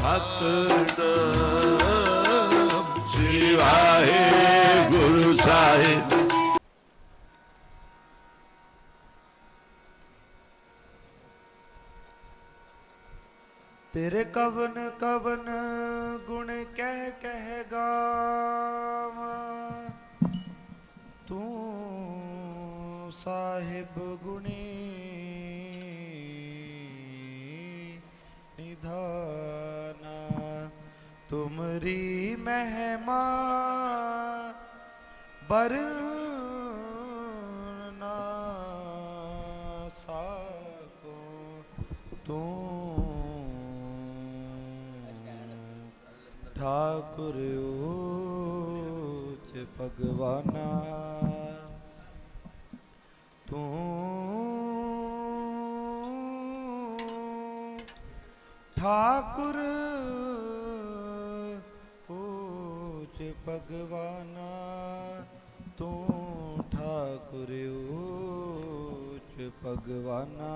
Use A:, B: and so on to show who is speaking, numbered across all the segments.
A: ਸਤਿਨਾਮ ਸ੍ਰੀ ਵਾਹਿਗੁਰੂ ਸਾਹਿਬ।
B: तेरे कवन कवन गुण कह कह गावा, तू साहिब गुणी निधाना। तुमरी महिमा बरन ना साको, तू ठाकुर ऊच भगवाना। तू ठाकुर ऊच भगवाना, तू ठाकुर ऊच भगवाना।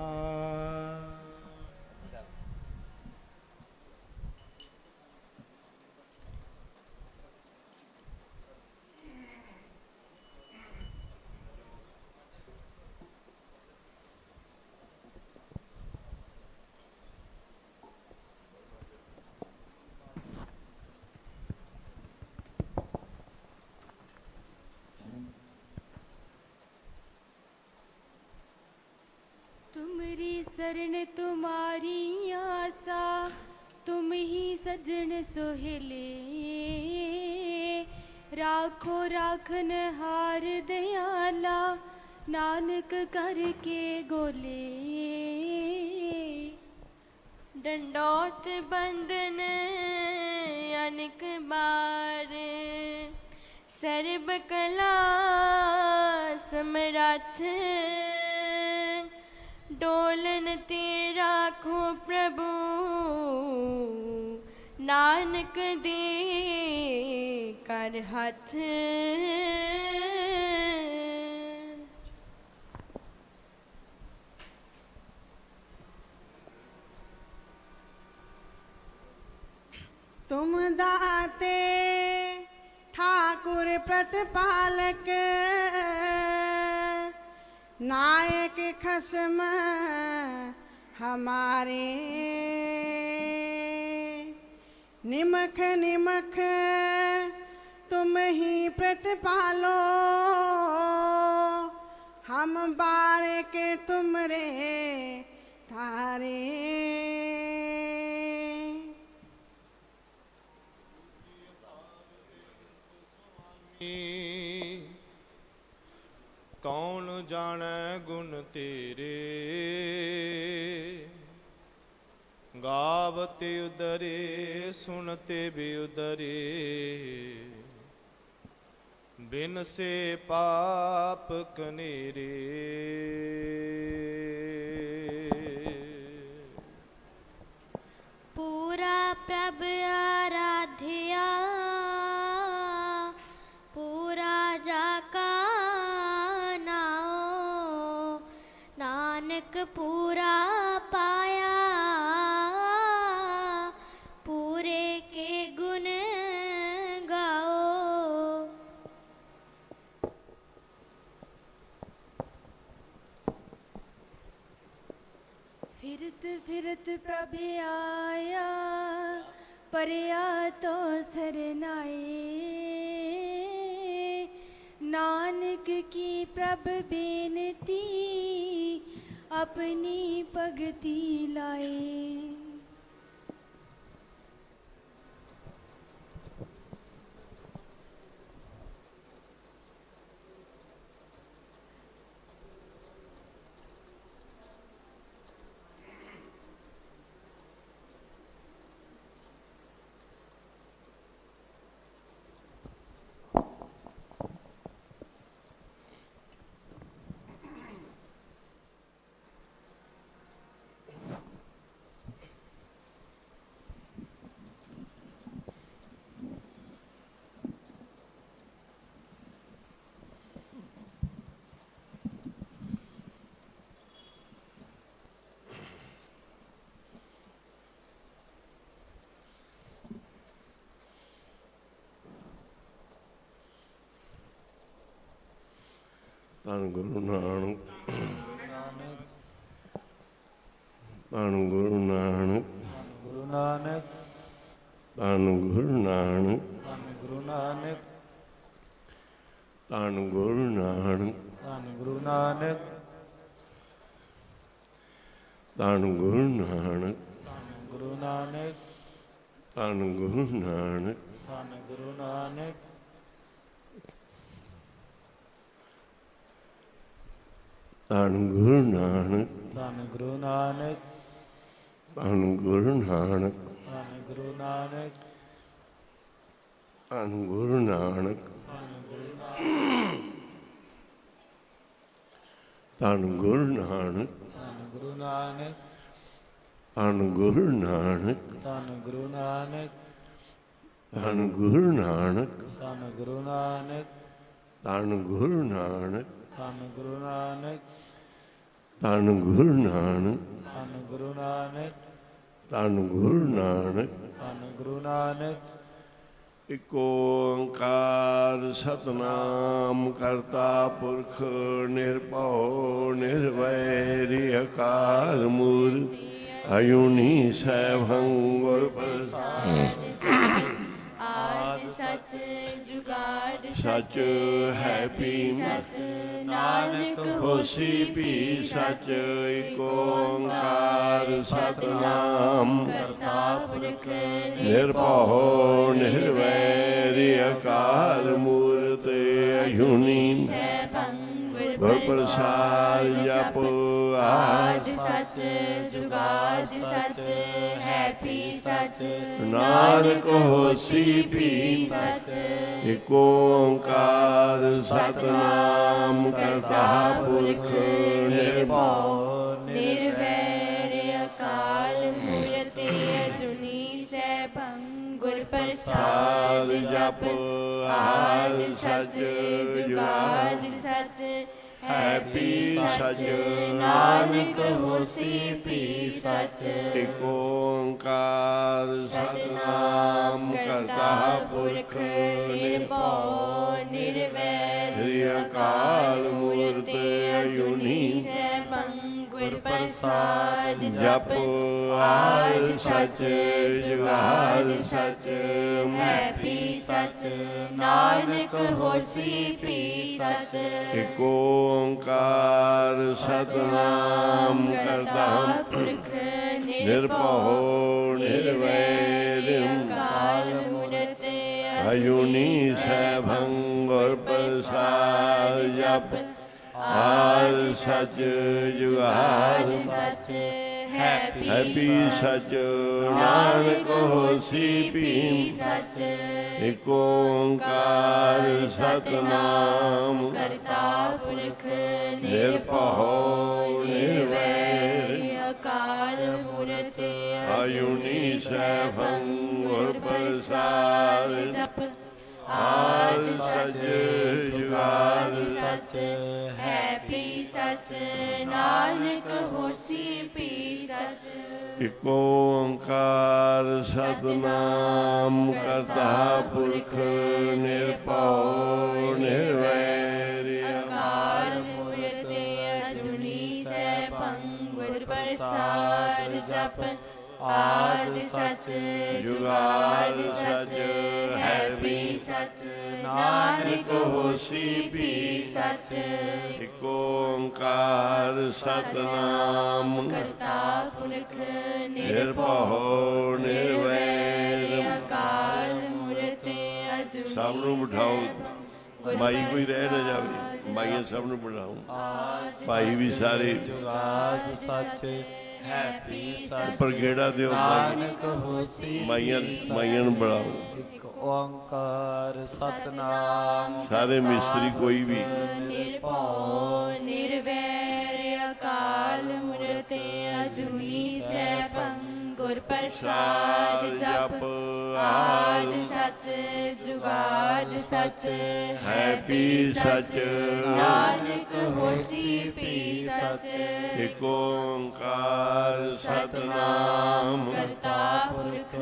C: तुमरी शरण तुम्हारी आसा, तुम ही सजन सोहेले। राखो राखन हार दयाला, नानक करके गोले।
D: डंडौत बंदन अनक बार, सर्ब कला समरथ। डोलन तेरा खो प्रभु, नानक दे कर हाथ।
E: तुम दाते ठाकुर प्रतिपालक, नायक खसम हमारे। निमख निमख तुम ही प्रतिपालो, हम बारक तुमरे तारे।
F: कौन जाने गुण तेरे, गावते उदरे सुनते भी उदरे। बिन से पाप कनेरे।
D: पूरा प्रभ आराध्या, पूरा जाका नाओ। नानक पूरा पाया, पूरे के गुण गाओ।
C: फिरत फिरत प्रभ आया, परया तो सरनाए। नानक की प्रभ बेनती, अपनी भगति लाए।
A: ਧੰਨ ਗੁਰੂ ਨਾਨਕ,
B: ਨਾਨਕ
A: ਧੰਨ ਗੁਰੂ ਨਾਨਕ,
B: ਗੁਰੂ ਨਾਨਕ
A: ਧੰਨ ਗੁਰੂ ਨਾਨਕ,
B: ਧੰਨ ਗੁਰੂ ਨਾਨਕ
A: ਧੰਨ ਗੁਰੂ ਨਾਨਕ,
B: ਧੰਨ ਗੁਰੂ ਨਾਨਕ
A: ਧੰਨ ਗੁਰੂ ਨਾਨਕ,
B: ਧੰਨ ਗੁਰੂ ਨਾਨਕ
A: ਧੰਨ ਗੁਰੂ ਨਾਨਕ,
B: ਧੰਨ ਗੁਰੂ ਨਾਨਕ
A: ਧੰਨ ਗੁਰੂ ਨਾਨਕ,
B: ਧੰਨ ਗੁਰੂ ਨਾਨਕ
A: ਧੰਨ ਗੁਰੂ ਨਾਨਕ,
B: ਧੰਨ ਗੁਰੂ ਨਾਨਕ
A: ਧੰਨ ਗੁਰੂ ਨਾਨਕ, ਧੰਨ ਗੁਰੂ ਨਾਨਕ,
B: ਧੰਨ ਗੁਰੂ ਨਾਨਕ
A: ਧੰਨ ਗੁਰੂ ਨਾਨਕ,
B: ਧੰਨ ਗੁਰੂ ਨਾਨਕ
A: ਧੰਨ ਗੁਰੂ ਨਾਨਕ,
B: ਧੰਨ ਗੁਰੂ ਨਾਨਕ
A: ਧੰਨ ਗੁਰੂ ਨਾਨਕ,
B: ਧੰਨ ਗੁਰੂ ਨਾਨਕ
A: ਧੰਨ ਗੁਰੂ ਨਾਨਕ,
B: ਧੰਨ ਗੁਰੂ ਨਾਨਕ
A: ਧੰਨ ਗੁਰੂ ਨਾਨਕ,
B: ਧੰਨ ਗੁਰੂ ਨਾਨਕ
A: ਇਕ ਓੰਕਾਰ ਸਤਨਾਮ ਕਰਤਾ ਪੁਰਖ ਨਿਰਭਉ ਨਿਰਵੈਰ ਅਕਾਲ ਮੂਰਤ ਅਜੂਨੀ ਸੈਭੰ ਗੁਰ ਪ੍ਰਸਾਦਿ
C: ਆਦਿ ਸੱਚ ਜੁਗਾਦ
A: ਸਚ ਹੈ ਭੀ
C: ਸੱਚ ਨਾਨਕ
A: ਹੋਸੀ ਭੀ ਸਚ ਇਕ ਓੰਕਾਰ ਸਤਨਾਮ
C: ਕਰਤਾ ਪੁਰਖ
A: ਨਿਰਭਉ ਨਿਰਵੈਰ ਅਕਾਲ ਮੂਰਤ ਅਜੂਨੀ
C: ਸੈਭੰ
A: ਗੁਰ ਪ੍ਰਸਾਦਿ ਜਪ
C: ਆਦਿ ਸੱਚ ਜੁਗਾਦ ਸੱਚ ਹੈ ਭੀ ਸੱਚ
A: ਨਾਨਕ ਹੋਸੀ ਭੀ
C: ਸੱਚ
A: ਇਕ ਓੰਕਾਰ ਸਤਨਾਮ ਕਰਤਾ ਪੁਰਖ ਨਿਰਭਉ
C: ਨਿਰਵੈਰ ਅਕਾਲ ਮੂਰਤ ਅਜੂਨੀ ਸੈਭੰ ਗੁਰ ਪ੍ਰਸਾਦ ਜਪ ਆਦਿ ਸੱਚ ਜੁਗਾਦ ਸੱਚ ਹੈ ਭੀ ਸੱਚ ਨਾਨਕ ਹੋਸੀ ਭੀ ਸੱਚ
A: ਇਕ ਓੰਕਾਰ ਸਤਨਾਮ ਕਰਤਾ ਪੁਰਖ
C: ਨਿਰਭਉ ਨਿਰਵੈਰ
A: ਅਕਾਲ ਮੂਰਤ ਅਜੂਨੀ
C: ਸੈਭੰ ਗੁਰ ਪ੍ਰਸਾਦ
A: ਜਪ ਆਦਿ ਸੱਚ ਜੁਗਾਦ ਸੱਚ
C: ਹੈ ਭੀ ਸੱਚ ਨਾਨਕ ਹੋਸੀ ਭੀ ਸੱਚ
A: ਇਕ ਓੰਕਾਰ ਸਤਨਾਮ ਕਰਤਾ
C: ਪੁਰਖ
A: ਨਿਰਭਉ ਨਿਰਵੈਰ
C: ਅਕਾਲ ਮੂਰਤ
A: ਅਜੂਨੀ ਸੈਭੰ ਗੁਰ ਪ੍ਰਸਾਦਿ ਜਪ ਆਦਿ ਸੱਚ ਜੁਗਾਦ
C: ਸੱਚ ਹੈ
A: ਭੀ ਸੱਚ ਨਾਨਕ ਹੋਸੀ ਭੀ
C: ਸੱਚ
A: ਇਕ ਓੰਕਾਰ ਸਤਨਾਮ
C: ਕਰਤਾ ਪੁਰਖ
A: ਨਿਰਭਉ ਨਿਰਵੈਰ
C: ਅਕਾਲ ਮੂਰਤ
A: ਅਜੂਨੀ ਸੈਭੰ ਗੁਰ ਪ੍ਰਸਾਦਿ
C: ਜਪ
A: ਆਦਿ ਸੱਚ ਜੁਗਾਦ
C: ਸੱਚ ਹੈ ਭੀ ਸੱਚ ਨਾਨਕ ਹੋਸੀ ਭੀ ਸੱਚ
A: ਇਕ ਓੰਕਾਰ ਸਤਨਾਮ ਕਰਤਾ ਪੁਰਖ ਨਿਰਭਉ ਨਿਰਵੈਰ
C: ਅਕਾਲ ਮੂਰਤ ਅਜੂਨੀ ਸੈਭੰ ਗੁਰ ਪ੍ਰਸਾਦ ਜਪ ਆਦਿ ਸੱਚ ਜੁਗਾਦ ਸੱਚ ਹੈ ਭੀ ਸੱਚ ਨਾਨਕ ਹੋਸੀ ਭੀ ਸੱਚ
A: ਇਕ ਓੰਕਾਰ ਸਤਨਾਮ
C: ਕਰਤਾ ਪੁਰਖ
A: ਨਿਰਭਉ ਨਿਰਵੈਰ
C: ਅਕਾਲ ਮੂਰਤ ਅਜੂਨੀ
A: ਸਭ ਨੂੰ ਬਿਠਾਓ ਮਾਈ ਕੋਈ ਰਹਿ ਨਾ ਜਾਵੇ ਮਾਈਆਂ ਸਭ ਨੂੰ ਬਿਠਾਓ ਭਾਈ ਵੀ ਸਾਰੇ
B: ਜੁਗਾਦ ਸੱਚ ਹੈ ਭੀ ਸੱਚ
A: ਉੱਪਰ ਗੇੜਾ ਦਿਓ
B: ਨਾਨਕ ਹੋਸੀ
A: ਮਾਈਆਂ ਨੂੰ ਬੁਲਾਓ
B: ਇਕ ਓੰਕਾਰ ਸਤਨਾਮ
A: ਸਾਰੇ ਮਿਸਤਰੀ ਕੋਈ ਵੀ
C: ਨਿਰਭਉ ਨਿਰਵੈਰ ਅਕਾਲ ਮੂਰਤ ਅਜੂਨੀ ਸੈਭੰ ਗੁਰ ਪ੍ਰਸਾਦ ਜਪ ਆਦਿ ਸੱਚ ਜੁਗਾਦ ਸੱਚ
A: ਹੈ ਭੀ ਸੱਚ
C: ਨਾਨਕ ਹੋਸੀ ਭੀ ਸੱਚ
A: ਇਕ ਓੰਕਾਰ ਸਤਨਾਮ
C: ਕਰਤਾ ਪੁਰਖ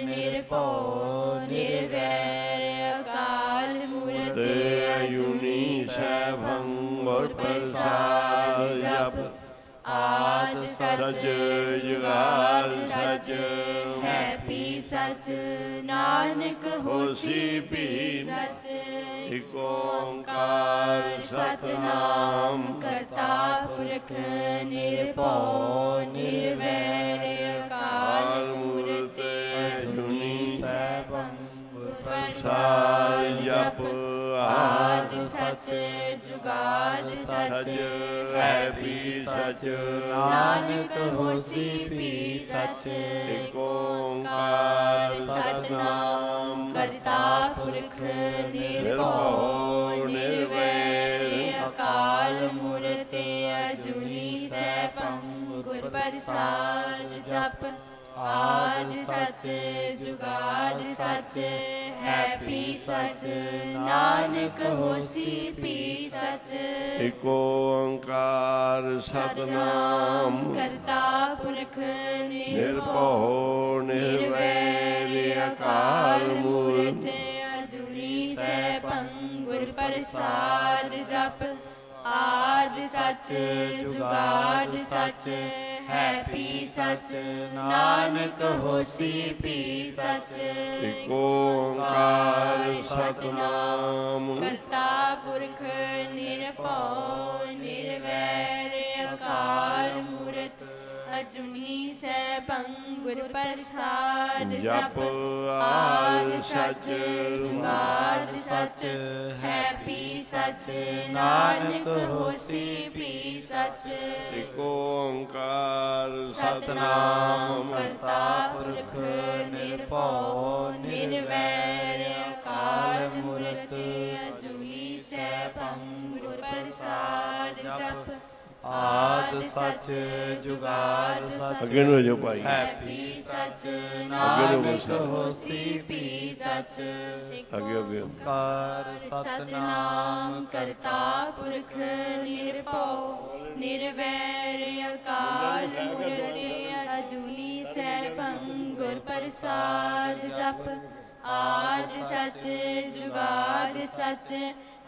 C: ਨਿਰਭਉ ਨਿਰਵੈਰ ਅਕਾਲ ਮੂਰਤ
A: ਅਜੂਨੀ ਸੈਭੰ ਗੁਰ
C: सच नानक होसी भी सच
A: इक ओंकार सतनाम
C: करता पुरख निर्भौ निर्वैर अकाल मूर्त अजूनी सैभं गुर प्रसाद जप आद सच जुगाद सच है भी सच नानक होसी भी सच
A: इक ओंकार सतनाम
C: करता पुरख निर्भौ निर्वैर अकाल मूर्त अजूनी सैभं गुर प्रसाद जप आद सच जुगाद सच है भी सच नानक होसी भी सच
A: इक ओंकार सतनाम
C: करता पुरख
A: निर्भौ निर्वैर अकाल मूर्त
C: अजूनी सैभं गुर प्रसाद जप आद सच जुगाद सच है भी सच नानक होसी भी सच
A: इक ओंकार सतनाम
C: करता पुरख निर्भौ निर्वैर अकाल मूर्त अजूनी सैभं गुर प्रसाद
A: जप
C: आद सच जुगाद सच है भी सच नानक होसी भी सच
A: इक ओंकार
C: सतनाम
A: सतनाम
C: करता पुरख निर्भौ निर्वैर अकाल मूर्त अजूनी सैभं गुर प्रसाद जप आद सच जुगाद सच
A: ਅੱਗੇ ਨੂੰ ਹੋ ਜਾਓ ਭਾਈ
C: है भी सच
A: हो
C: नानक
A: बस।
C: होसी भी सच
A: ਅੱਗੇ ਅੱਗੇ
B: ਕਾਰ
C: सतनाम करता पुरख निर्भौ निर्वैर अकाल मूर्त अजूनी सैभं गुर प्रसाद जप आद सच जुगाद सच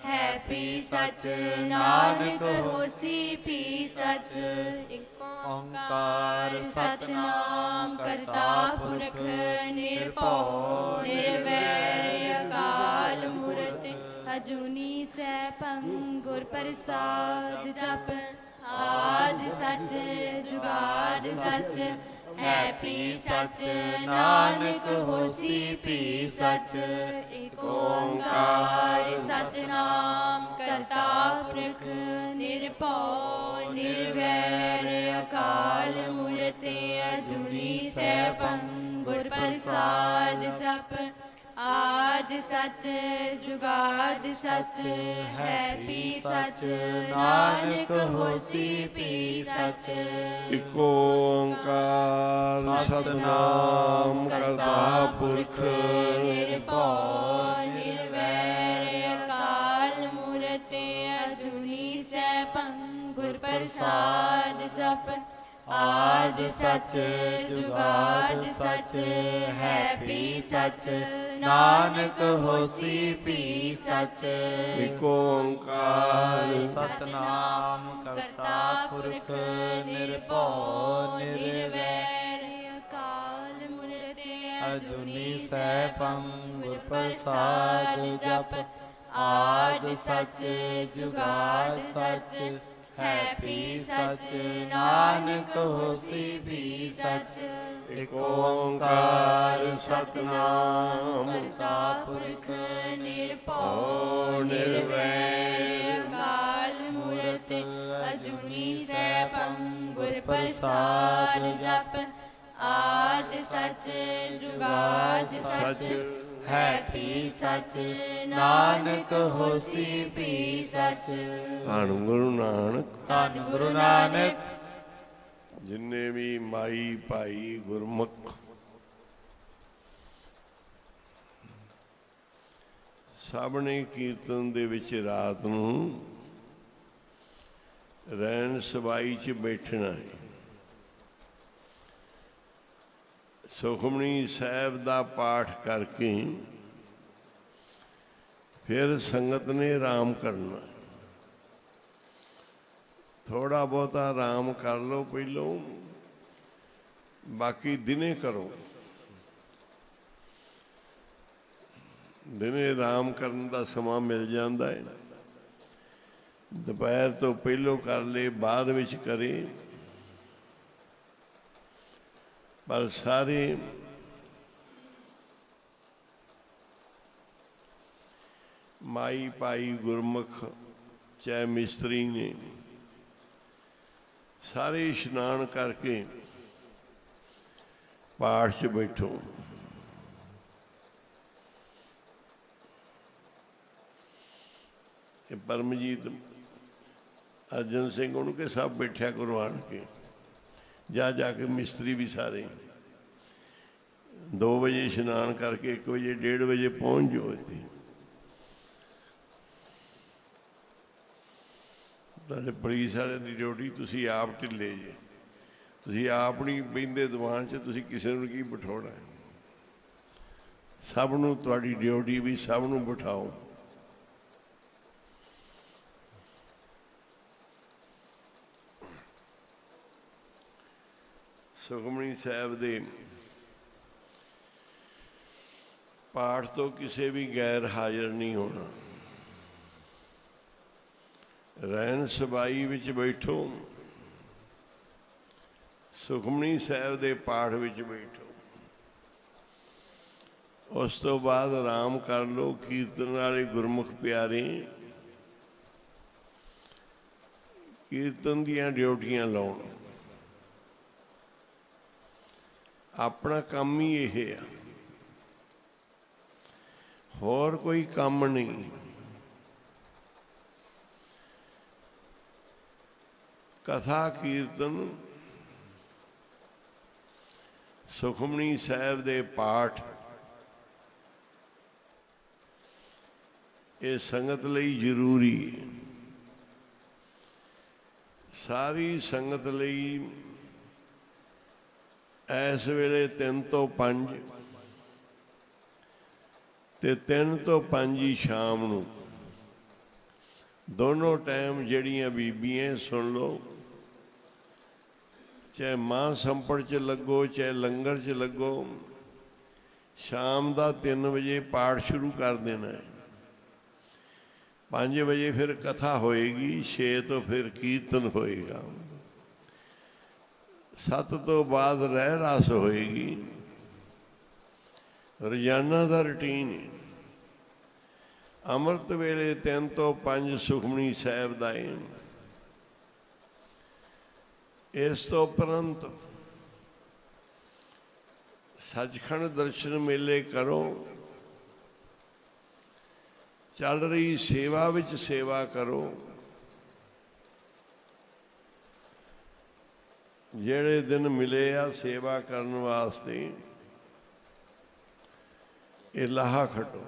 C: है भी सच नानक होसी भी सच इक ओंकार सतनाम करता पुरख निर्भौ निर्वैर अकाल मूर्त
D: अजूनी सैभं गुर प्रसाद
C: जप आद सच जुगाद सच है भी सच नानक होसी भी सच इक ओंकार सतनाम करता पुरख निर्भौ निर्वैर अकाल मूर्त अजूनी सैभं गुर प्रसाद जप आद सच जुगाद सच है भी सच नानक होसी भी सच
A: इक ओंकार सतनाम करता पुरख
C: निर्भौ निर्वैर अकाल मूर्त अजूनी सैभं गुर प्रसाद जप आद सच जुगाद सच है भी सच नानक होसी भी सच
A: इक ओंकार
B: ਸਤਨਾਮ ਕਰਤਾ ਪੁਰਖ ਨਿਰਭਉ
C: निर्वैर अकाल मूर्त
B: ਅਜੂਨੀ ਸੈਭੰ ਗੁਰ ਪ੍ਰਸਾਦ ਜਪ
C: आद सच जुगाद सच है भी सच नानक होसी भी सच
A: इक ओंकार सतनाम
C: करता पुरख निर्भौ निर्वैर अकाल मूर्त अजूनी सैभं गुर प्रसाद जप आद सच जुगाद सच है भी सच नानक होसी भी सच
A: ਧੰਨ ਗੁਰੂ ਨਾਨਕ
C: ਧੰਨ ਗੁਰੂ ਨਾਨਕ
A: ਜਿੰਨੇ ਵੀ ਮਾਈ ਭਾਈ ਗੁਰਮੁਖ ਸਭ ਨੇ ਕੀਰਤਨ ਦੇ ਵਿੱਚ ਰਾਤ ਨੂੰ ਰਹਿਣ ਸਬਾਈ 'ਚ ਬੈਠਣਾ ਹੈ। ਸੁਖਮਨੀ ਸਾਹਿਬ ਦਾ ਪਾਠ ਕਰਕੇ ਫਿਰ ਸੰਗਤ ਨੇ ਆਰਾਮ ਕਰਨਾ। ਥੋੜਾ ਬਹੁਤਾ ਆਰਾਮ ਕਰ ਲਓ ਪਹਿਲੋਂ, ਬਾਕੀ ਦਿਨੇ ਕਰੋ। ਦਿਨੇ ਆਰਾਮ ਕਰਨ ਦਾ ਸਮਾਂ ਮਿਲ ਜਾਂਦਾ ਹੈ। ਦੁਪਹਿਰ ਤੋਂ ਪਹਿਲੋਂ ਕਰ ਲਏ, ਬਾਅਦ ਵਿੱਚ ਕਰੇ, ਪਰ ਸਾਰੇ ਮਾਈ ਭਾਈ ਗੁਰਮੁਖ ਚਾਹੇ ਮਿਸਤਰੀ ਨੇ, ਸਾਰੇ ਇਸ਼ਨਾਨ ਕਰਕੇ ਪਾਠ 'ਚ ਬੈਠੋ। ਇਹ ਪਰਮਜੀਤ ਅਰਜਨ ਸਿੰਘ ਉਹਨੂੰ ਕਿ ਸਭ ਬੈਠਿਆ ਕਰੋ ਆਣ ਕੇ, ਜਾ ਕੇ ਮਿਸਤਰੀ ਵੀ ਸਾਰੇ 2 ਵਜੇ ਇਸ਼ਨਾਨ ਕਰਕੇ 1 ਵਜੇ 1:30 ਵਜੇ ਪਹੁੰਚ ਜਾਓ ਇੱਥੇ। ਤੁਹਾਡੇ ਪੁਲਿਸ ਵਾਲਿਆਂ ਦੀ ਡਿਊਟੀ, ਤੁਸੀਂ ਆਪ ਢਿੱਲੇ ਜੇ, ਤੁਸੀਂ ਆਪ ਨਹੀਂ ਬਹਿੰਦੇ ਦੀਵਾਨ 'ਚ, ਤੁਸੀਂ ਕਿਸੇ ਨੂੰ ਕੀ ਬਿਠਾਉਣਾ। ਸਭ ਨੂੰ ਤੁਹਾਡੀ ਡਿਊਟੀ ਵੀ ਸਭ ਨੂੰ ਬਿਠਾਓ। ਸੁਖਮਨੀ ਸਾਹਿਬ ਦੇ ਪਾਠ ਤੋਂ ਕਿਸੇ ਵੀ ਗੈਰ ਹਾਜ਼ਰ ਨਹੀਂ ਹੋਣਾ। ਰਹਿਣ ਸਬਾਈ ਵਿੱਚ ਬੈਠੋ, ਸੁਖਮਨੀ ਸਾਹਿਬ ਦੇ ਪਾਠ ਵਿੱਚ ਬੈਠੋ। ਉਸ ਤੋਂ ਬਾਅਦ ਆਰਾਮ ਕਰ ਲਓ। ਕੀਰਤਨ ਵਾਲੇ ਗੁਰਮੁਖ ਪਿਆਰੇ ਕੀਰਤਨ ਦੀਆਂ ਡਿਊਟੀਆਂ ਲਾਉਣ। ਆਪਣਾ ਕੰਮ ਹੀ ਇਹ ਆ, ਹੋਰ ਕੋਈ ਕੰਮ ਨਹੀਂ। ਕਥਾ ਕੀਰਤਨ, ਸੁਖਮਨੀ ਸਾਹਿਬ ਦੇ ਪਾਠ, ਇਹ ਸੰਗਤ ਲਈ ਜ਼ਰੂਰੀ ਹੈ। ਸਾਰੀ ਸੰਗਤ ਲਈ ਇਸ ਵੇਲੇ 3 ਤੋਂ 5 ਤੇ 3 ਤੋਂ 5 ਹੀ ਸ਼ਾਮ ਨੂੰ, ਦੋਨੋਂ ਟਾਈਮ ਜਿਹੜੀਆਂ ਬੀਬੀਆਂ ਸੁਣ ਲਓ, ਚਾਹੇ ਮਾਂ ਸੰਪੜ 'ਚ ਲੱਗੋ ਚਾਹੇ ਲੰਗਰ 'ਚ ਲੱਗੋ, ਸ਼ਾਮ ਦਾ 3 ਵਜੇ ਪਾਠ ਸ਼ੁਰੂ ਕਰ ਦੇਣਾ ਹੈ। 5 ਵਜੇ ਫਿਰ ਕਥਾ ਹੋਏਗੀ, 6 ਤੋਂ ਫਿਰ ਕੀਰਤਨ ਹੋਏਗਾ, 7 ਤੋਂ ਬਾਅਦ ਰਹਿ ਰਾਸ ਹੋਏਗੀ। ਰੋਜ਼ਾਨਾ ਦਾ ਰੁਟੀਨ ਹੈ। ਅੰਮ੍ਰਿਤ ਵੇਲੇ 3 ਤੋਂ 5 ਸੁਖਮਨੀ ਸਾਹਿਬ ਦਾ ਹੈ। ਇਸ ਤੋਂ ਉਪਰੰਤ ਸੱਚਖੰਡ ਦਰਸ਼ਨ ਮੇਲੇ ਕਰੋ। ਚੱਲ ਰਹੀ ਸੇਵਾ ਵਿੱਚ ਸੇਵਾ ਕਰੋ। ਜਿਹੜੇ ਦਿਨ ਮਿਲੇ ਆ ਸੇਵਾ ਕਰਨ ਵਾਸਤੇ, ਇਹ ਲਾਹਾ ਖਟੋ।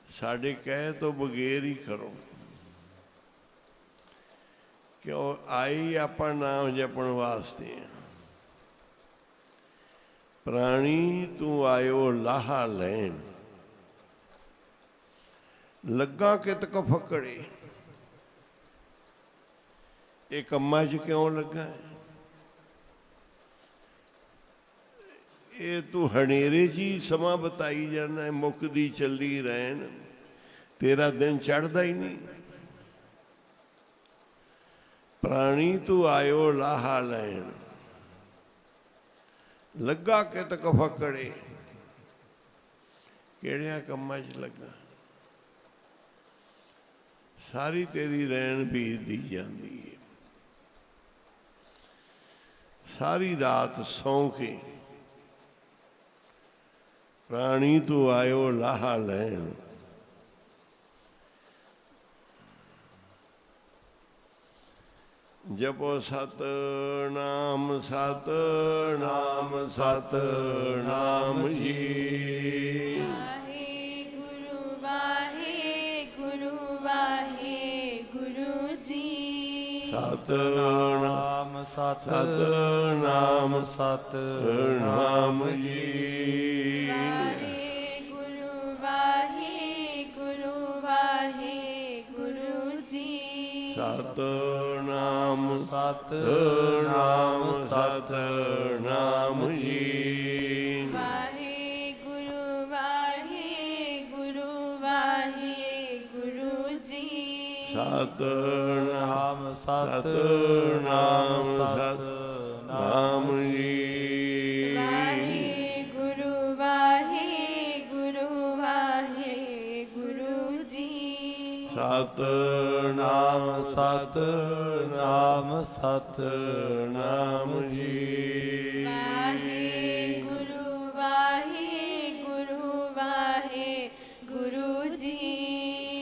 A: ਸਾਡੇ ਕਹਿ ਤੋਂ ਬਗੈਰ ਹੀ ਕਰੋ, ਕਿਉਂ ਆਈ ਆਪਾਂ ਨਾਮ ਜਪਣ ਵਾਸਤੇ। ਪ੍ਰਾਣੀ ਤੂੰ ਆਇਓ ਲਾਹਾ ਲੈਣ, ਲੱਗਾ ਕਿਤ ਕੋ ਫਕੜੇ। ਇਹ ਕੰਮਾਂ 'ਚ ਕਿਉਂ ਲੱਗਾ? ਇਹ ਤੂੰ ਹਨੇਰੇ 'ਚ ਹੀ ਸਮਾਂ ਬਿਤਾਈ ਜਾਣਾ, ਮੁੱਕਦੀ ਚੱਲੀ ਰਹਿਣ, ਤੇਰਾ ਦਿਨ ਚੜ੍ਹਦਾ ਹੀ ਨਹੀਂ। ਪ੍ਰਾਣੀ ਤੂੰ ਆਇਓ ਲਾਹਾ ਲੈਣ, ਲੱਗਾ ਕਿਤ ਕੋ ਫਕੜੇ। ਕਿਹੜਿਆਂ ਕੰਮਾਂ 'ਚ ਲੱਗਾ? ਸਾਰੀ ਤੇਰੀ ਰਹਿਣ ਬੀਤਦੀ ਜਾਂਦੀ ਹੈ। ਸਾਰੀ ਰਾਤ ਸੌਂ ਕੇ ਪ੍ਰਾਣੀ ਤੂੰ ਆਇਓ ਲਾਹਾ ਲੈਣ। ਜਪੋ ਸਤਿਨਾਮ ਸਤਿਨਾਮ ਸਤਿਨਾਮ ਜੀ।
C: ਵਾਹਿਗੁਰੂ ਵਾਹਿਗੁਰੂ ਵਾਹਿਗੁਰੂ ਜੀ।
A: ਸਤਿਨਾਮ
B: ਸਤਿਨਾਮ ਸਤਿਨਾਮ
A: ਜੀ।
C: ਵਾਹਿਗੁਰੂ ਵਾਹਿਗੁਰੂ ਵਾਹਿਗੁਰੂ ਜੀ।
A: ਸਤਿਨਾਮ
B: ਸਤਿਨਾਮ
A: ਸਤਿਨਾਮ ਜੀ। ਸਤਨਾਮ
B: ਸਤਨਾਮ
A: ਸਤਨਾਮ ਜੀ।
C: ਵਾਹਿਗੁਰੂ ਵਾਹਿਗੁਰੂ ਵਾਹਿਗੁਰੂ ਜੀ।
A: ਸਤਨਾਮ
B: ਸਤਨਾਮ ਸਤਨਾਮ ਜੀ।
C: ਵਾਹਿਗੁਰੂ ਵਾਹਿਗੁਰੂ ਵਾਹਿਗੁਰੂ ਜੀ।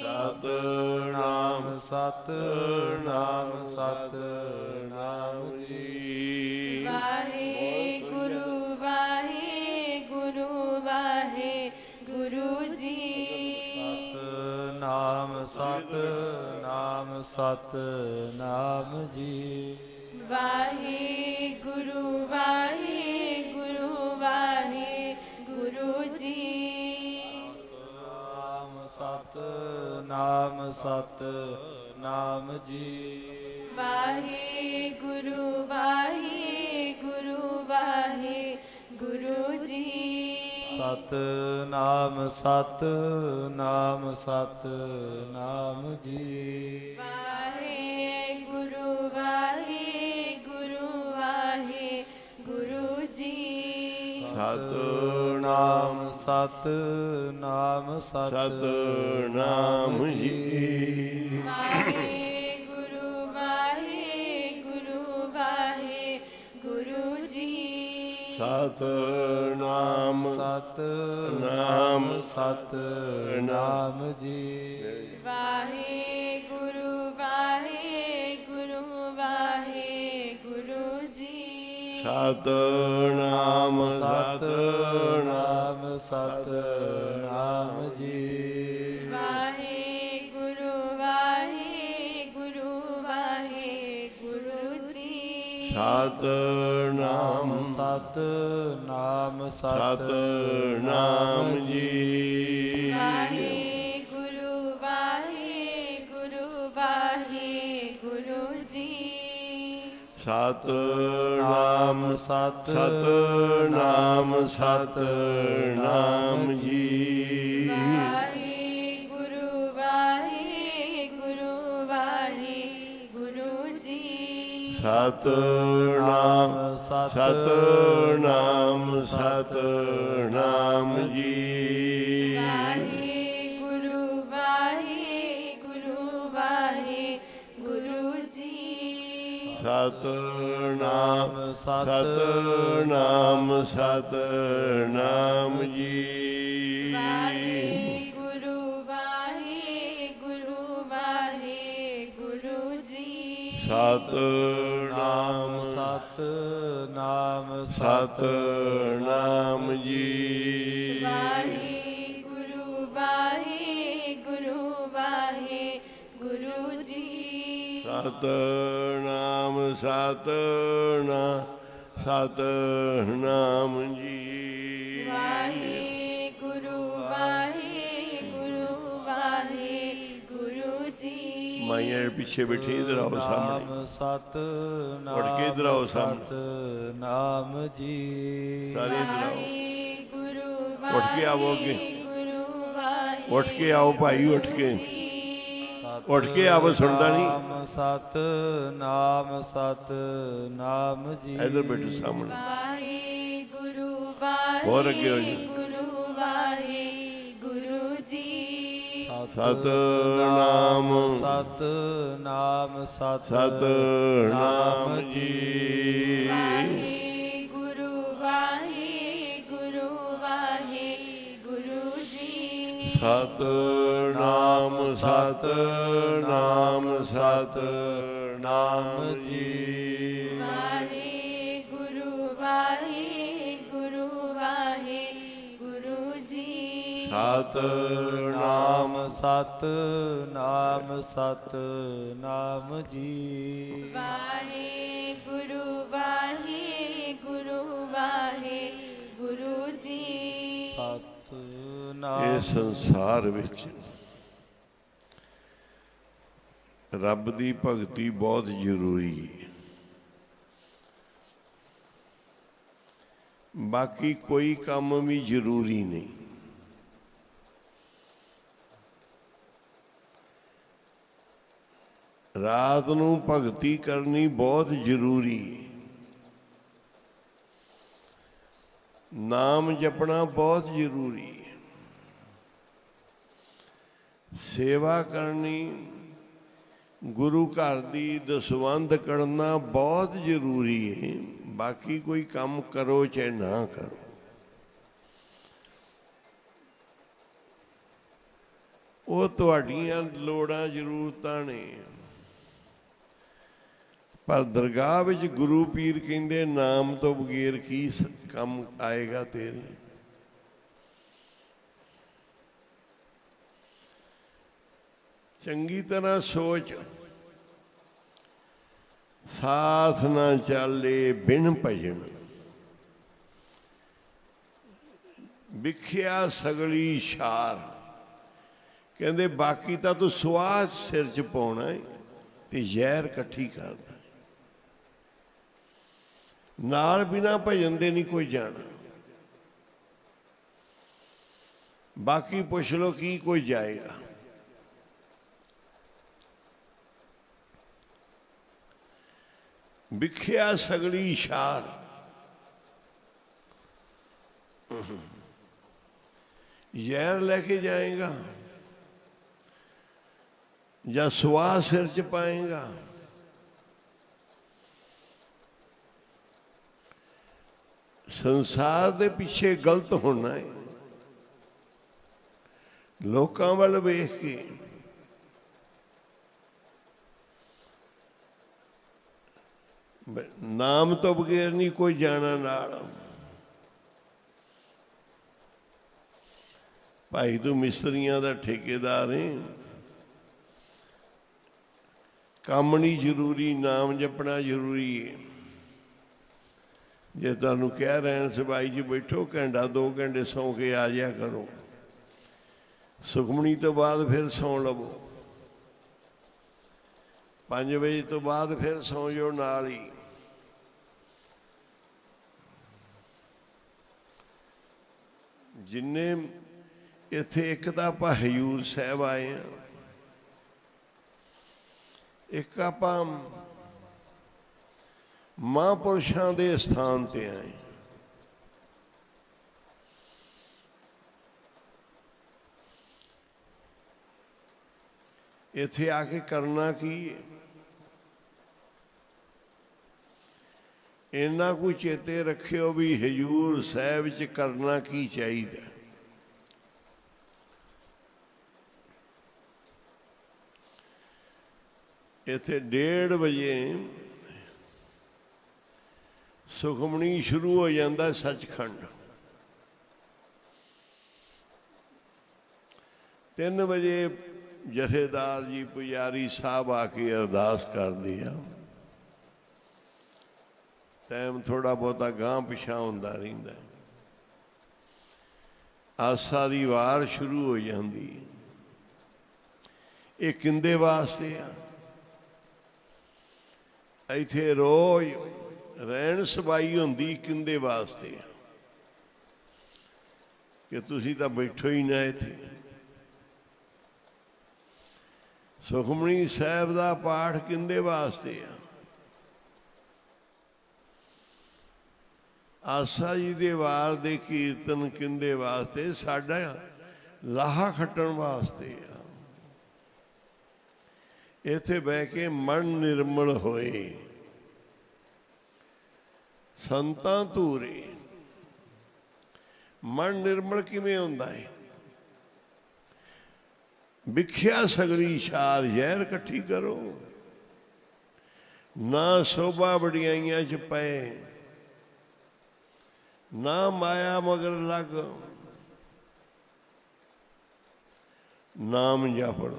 A: ਸਤਨਾਮ
B: ਸਤਨਾਮ ਸਤਨਾਮ ਜੀ।
C: ਵਾਹਿਗੁਰੂ ਵਾਹਿਗੁਰੂ ਵਾਹਿਗੁਰੂ ਜੀ।
B: ਸਤਨਾਮ ਸਤਨਾਮ ਸਤਨਾਮ ਜੀ।
C: ਵਾਹਿਗੁਰੂ ਵਾਹਿਗੁਰੂ ਵਾਹਿਗੁਰੂ ਜੀ।
B: ਸਤਨਾਮ ਸਤਨਾਮ ਜੀ।
C: ਵਾਹਿਗੁਰੂ ਵਾਹਿਗੁਰੂ ਵਾਹਿਗੁਰੂ ਜੀ।
B: ਸਤਨਾਮ ਸਤਨਾਮ ਸਤਨਾਮ ਜੀ।
C: ਵਾਹਿਗੁਰੂ ਵਾਹਿਗੁਰੂ ਵਾਹਿਗੁਰੂ ਜੀ।
A: ਸਤਨਾਮ
B: ਸਤਨਾਮ
A: ਸਤਨਾਮ ਜੀ।
C: ਵਾਹਿਗੁਰੂ ਵਾਹਿਗੁਰੂ ਵਾਹਿਗੁਰੂ ਜੀ।
A: ਸਤਨਾਮ
B: ਸਤਨਾਮ ਸਤਨਾਮ ਜੀ।
C: ਵਾਹਿਗੁਰੂ ਵਾਹਿਗੁਰੂ ਵਾਹਿਗੁਰੂ ਜੀ।
A: ਸਤਨਾਮ
B: ਸਤਨਾਮ ਸਤਨਾਮ ਜੀ।
C: ਵਾਹਿਗੁਰੂ ਵਾਹਿਗੁਰੂ ਵਾਹਿਗੁਰੂ ਜੀ।
A: ਸਤਨਾਮ
B: ਸਤਨਾਮ
A: ਸਤਨਾਮ ਜੀ।
C: ਵਾਹਿਗੁਰੂ ਵਾਹਿਗੁਰੂ ਵਾਹਿਗੁਰੂ ਜੀ।
A: ਸਤਨਾਮ ਸਤਨਾਮ ਸਤਨਾਮ ਜੀ।
C: ਵਾਹਿਗੁਰੂ ਵਾਹਿਗੁਰੂ ਵਾਹਿਗੁਰੂ ਜੀ।
A: ਸਤਨਾਮ ਸਤਨਾਮ ਸਤਨਾਮ ਜੀ।
C: ਵਾਹਿਗੁਰੂ ਵਾਹਿਗੁਰੂ ਵਾਹਿਗੁਰੂ ਜੀ।
A: ਸਤਨਾਮ ਸਤਨਾਮ ਸਤਨਾਮ ਜੀ।
C: ਵਾਹਿਗੁਰੂ ਵਾਹਿਗੁਰੂ ਵਾਹਿਗੁਰੂ ਜੀ।
A: ਸਤਨਾਮ
B: ਸਤਨਾਮ
A: ਸਤਨਾਮ ਜੀ।
C: ਵਾਹਿਗੁਰੂ ਵਾਹਿਗੁਰੂ ਵਾਹਿਗੁਰੂ ਜੀ।
A: ਸਤਨਾਮ ਸਤਨਾਮ ਜੀ।
C: ਵਾਹਿਗੁਰੂ ਵਾਹਿਗੁਰੂ ਵਾਹਿਗੁਰੂ ਜੀ।
A: ਮਾਈਆਂ ਦੇ ਪਿੱਛੇ ਬੈਠੀ ਇਧਰ ਆਓ ਸਾਹਮਣੇ।
B: ਸਤਨਾਮ
A: ਉੱਠ ਕੇ ਇੱਧਰ ਆਓ ਸਾਹਮਣੇ।
B: ਸਤਨਾਮ ਜੀ।
A: ਸਾਰੇ ਇਧਰ ਆਓ।
C: ਵਾਹਿਗੁਰੂ
A: ਉੱਠ ਕੇ ਆਵੋ ਅੱਗੇ।
C: ਵਾਹਿਗੁਰੂ ਵਾਹਿਗੁਰੂ
A: ਉੱਠ ਕੇ ਆਓ ਭਾਈ, ਉੱਠ ਕੇ ਉੱਠ ਕੇ ਆਵੋ। ਸੁਣਦਾ ਨਹੀਂ।
B: ਸਤਨਾਮ ਸਤਨਾਮ ਜੀ।
A: ਇਧਰ ਬੈਠੋ ਸਾਹਮਣੇ।
C: ਵਾਹਿਗੁਰੂ
A: ਹੋਰ ਅੱਗੇ ਹੋ ਜੀ।
C: ਵਾਹਿਗੁਰੂ ਵਾਹਿਗੁਰੂ ਜੀ।
A: ਸਤਨਾਮ
B: ਸਤਨਾਮ
A: ਸਤਨਾਮ ਜੀ।
C: ਵਾਹਿਗੁਰੂ ਵਾਹਿਗੁਰੂ ਵਾਹਿਗੁਰੂ ਜੀ।
A: ਸਤਨਾਮ ਸਤਨਾਮ ਸਤਨਾਮ ਜੀ।
C: ਵਾਹਿਗੁਰੂ ਵਾਹਿਗੁਰੂ ਵਾਹਿਗੁਰੂ ਜੀ।
A: ਸਤਨਾਮ
B: ਸਤਨਾਮ ਸਤਨਾਮ ਜੀ।
C: ਵਾਹਿਗੁਰੂ ਵਾਹਿਗੁਰੂ ਵਾਹਿਗੁਰੂ ਜੀ।
B: ਸਤਨਾਮ
A: ਇਹ ਸੰਸਾਰ ਵਿੱਚ ਰੱਬ ਦੀ ਭਗਤੀ ਬਹੁਤ ਜ਼ਰੂਰੀ ਹੈ। ਬਾਕੀ ਕੋਈ ਕੰਮ ਵੀ ਜ਼ਰੂਰੀ ਨਹੀਂ। ਰਾਤ ਨੂੰ ਭਗਤੀ ਕਰਨੀ ਬਹੁਤ ਜ਼ਰੂਰੀ ਹੈ। ਨਾਮ ਜਪਣਾ ਬਹੁਤ ਜ਼ਰੂਰੀ ਹੈ। ਸੇਵਾ ਕਰਨੀ, ਗੁਰੂ ਘਰ ਦੀ ਦਸਵੰਧ ਕਰਨਾ ਬਹੁਤ ਜ਼ਰੂਰੀ ਹੈ। ਬਾਕੀ ਕੋਈ ਕੰਮ ਕਰੋ ਚਾਹੇ ਨਾ ਕਰੋ, ਉਹ ਤੁਹਾਡੀਆਂ ਲੋੜਾਂ ਜ਼ਰੂਰਤਾਂ ਨੇ। ਪਰ ਦਰਗਾਹ ਵਿੱਚ ਗੁਰੂ ਪੀਰ ਕਹਿੰਦੇ ਨਾਮ ਤੋਂ ਬਗੈਰ ਕੀ ਕੰਮ ਆਏਗਾ ਤੇਰੇ। ਚੰਗੀ ਤਰ੍ਹਾਂ ਸੋਚ, ਸਾਥ ਨਾ ਚਾਲੇ ਬਿਨ ਭਜਨ, ਵਿਖਿਆ ਸਗਲੀ ਸ਼ਾਰ। ਕਹਿੰਦੇ ਬਾਕੀ ਤਾਂ ਤੂੰ ਸਵਾਹ ਸਿਰ 'ਚ ਪਾਉਣਾ ਹੈ ਤੇ ਜ਼ਹਿਰ ਇਕੱਠੀ ਕਰਦਾ। ਨਾਲ ਬਿਨਾ ਭਜਨ ਦੇ ਨਹੀਂ ਕੋਈ ਜਾਣਾ। ਬਾਕੀ ਪੁੱਛ ਲੋ ਕੀ ਕੋਈ ਜਾਏਗਾ। ਵਿਖਿਆ ਸਗਲੀ ਸ਼ਾਰ, ਜ਼ਹਿਰ ਲੈ ਕੇ ਜਾਏਗਾ ਜਾਂ ਸਵਾਹ ਸਿਰ 'ਚ ਪਾਏਗਾ। ਸੰਸਾਰ ਦੇ ਪਿੱਛੇ ਗਲਤ ਹੋਣਾ ਹੈ। ਲੋਕਾਂ ਵੱਲ ਵੇਖ ਕੇ ਨਾਮ ਤੋਂ ਬਗੈਰ ਨਹੀਂ ਕੋਈ ਜਾਣਾ ਨਾਲ। ਭਾਈ ਤੂੰ ਮਿਸਤਰੀਆਂ ਦਾ ਠੇਕੇਦਾਰ ਹੈ, ਕੰਮ ਨਹੀਂ ਜ਼ਰੂਰੀ, ਨਾਮ ਜਪਣਾ ਜ਼ਰੂਰੀ ਹੈ। ਜੇ ਤੁਹਾਨੂੰ ਕਹਿ ਰਹੇ ਸਬਾਈ 'ਚ ਬੈਠੋ ਘੰਟਾ 2 ਘੰਟੇ ਸੌਂ ਕੇ ਆ ਜਾਇਆ ਕਰੋ, ਸੁਖਮਣੀ ਤੋਂ ਬਾਅਦ ਫਿਰ ਸੌਂ ਲਵੋ, 5 ਵਜੇ ਤੋਂ ਬਾਅਦ ਫਿਰ ਸੌਂ ਜਾਓ ਨਾਲ ਹੀ। ਜਿੰਨੇ ਇੱਥੇ ਇੱਕ ਤਾਂ ਆਪਾਂ ਹਜ਼ੂਰ ਸਾਹਿਬ ਆਏ ਹਾਂ, ਇੱਕ ਆਪਾਂ ਮਹਾਂਪੁਰਸ਼ਾਂ ਦੇ ਸਥਾਨ ਤੇ ਆਏ। ਇੱਥੇ ਆ ਕੇ ਕਰਨਾ ਕੀ ਹੈ? ਇੰਨਾ ਕੁ ਚੇਤੇ ਰੱਖਿਓ ਵੀ ਹਜ਼ੂਰ ਸਾਹਿਬ 'ਚ ਕਰਨਾ ਕੀ ਚਾਹੀਦਾ। ਇੱਥੇ 1:30 ਵਜੇ ਸੁਖਮਣੀ ਸ਼ੁਰੂ ਹੋ ਜਾਂਦਾ ਸੱਚਖੰਡ। 3 ਵਜੇ ਜਥੇਦਾਰ ਜੀ ਪੁਜਾਰੀ ਸਾਹਿਬ ਆ ਕੇ ਅਰਦਾਸ ਕਰਦੇ ਆ। ਟਾਈਮ ਥੋੜਾ ਬਹੁਤਾ ਗਾਂਹ ਪਿਛਾਂ ਹੁੰਦਾ ਰਹਿੰਦਾ। ਆਸਾ ਦੀ ਵਾਰ ਸ਼ੁਰੂ ਹੋ ਜਾਂਦੀ। ਇਹ ਕਿੰਦੇ ਵਾਸਤੇ ਆ। ਇੱਥੇ ਰੋਜ਼ ਰਹਿਣ ਸਬਾਈ ਹੁੰਦੀ ਕਿੰਦੇ ਵਾਸਤੇ ਆ ਕਿ ਤੁਸੀਂ ਤਾਂ ਬੈਠੋ ਹੀ ਨਾ ਇੱਥੇ। ਸੁਖਮਣੀ ਸਾਹਿਬ ਦਾ ਪਾਠ ਕਿੰਦੇ ਵਾਸਤੇ ਆ। ਆਸਾ ਜੀ ਦੇ ਵਾਰ ਦੇ ਕੀਰਤਨ ਕਿੰਦੇ ਵਾਸਤੇ? ਸਾਡਾ ਲਾਹਾ ਖੱਟਣ ਵਾਸਤੇ ਆ। ਇੱਥੇ ਬਹਿ ਕੇ ਮਨ ਨਿਰਮਲ ਹੋਏ, ਸੰਤਾਂ ਧੂਰੇ। ਮਨ ਨਿਰਮਲ ਕਿਵੇਂ ਹੁੰਦਾ ਹੈ? ਵਿਖਿਆ ਸਗਲੀ ਸ਼ਾਰ, ਜ਼ਹਿਰ ਇਕੱਠੀ ਕਰੋ। ਨਾ ਸੋਭਾ ਵਡਿਆਈਆਂ 'ਚ ਪਏ, ਨਾ ਮਾਇਆ ਮਗਰ ਲੱਗ, ਨਾਮ ਜਪੋ।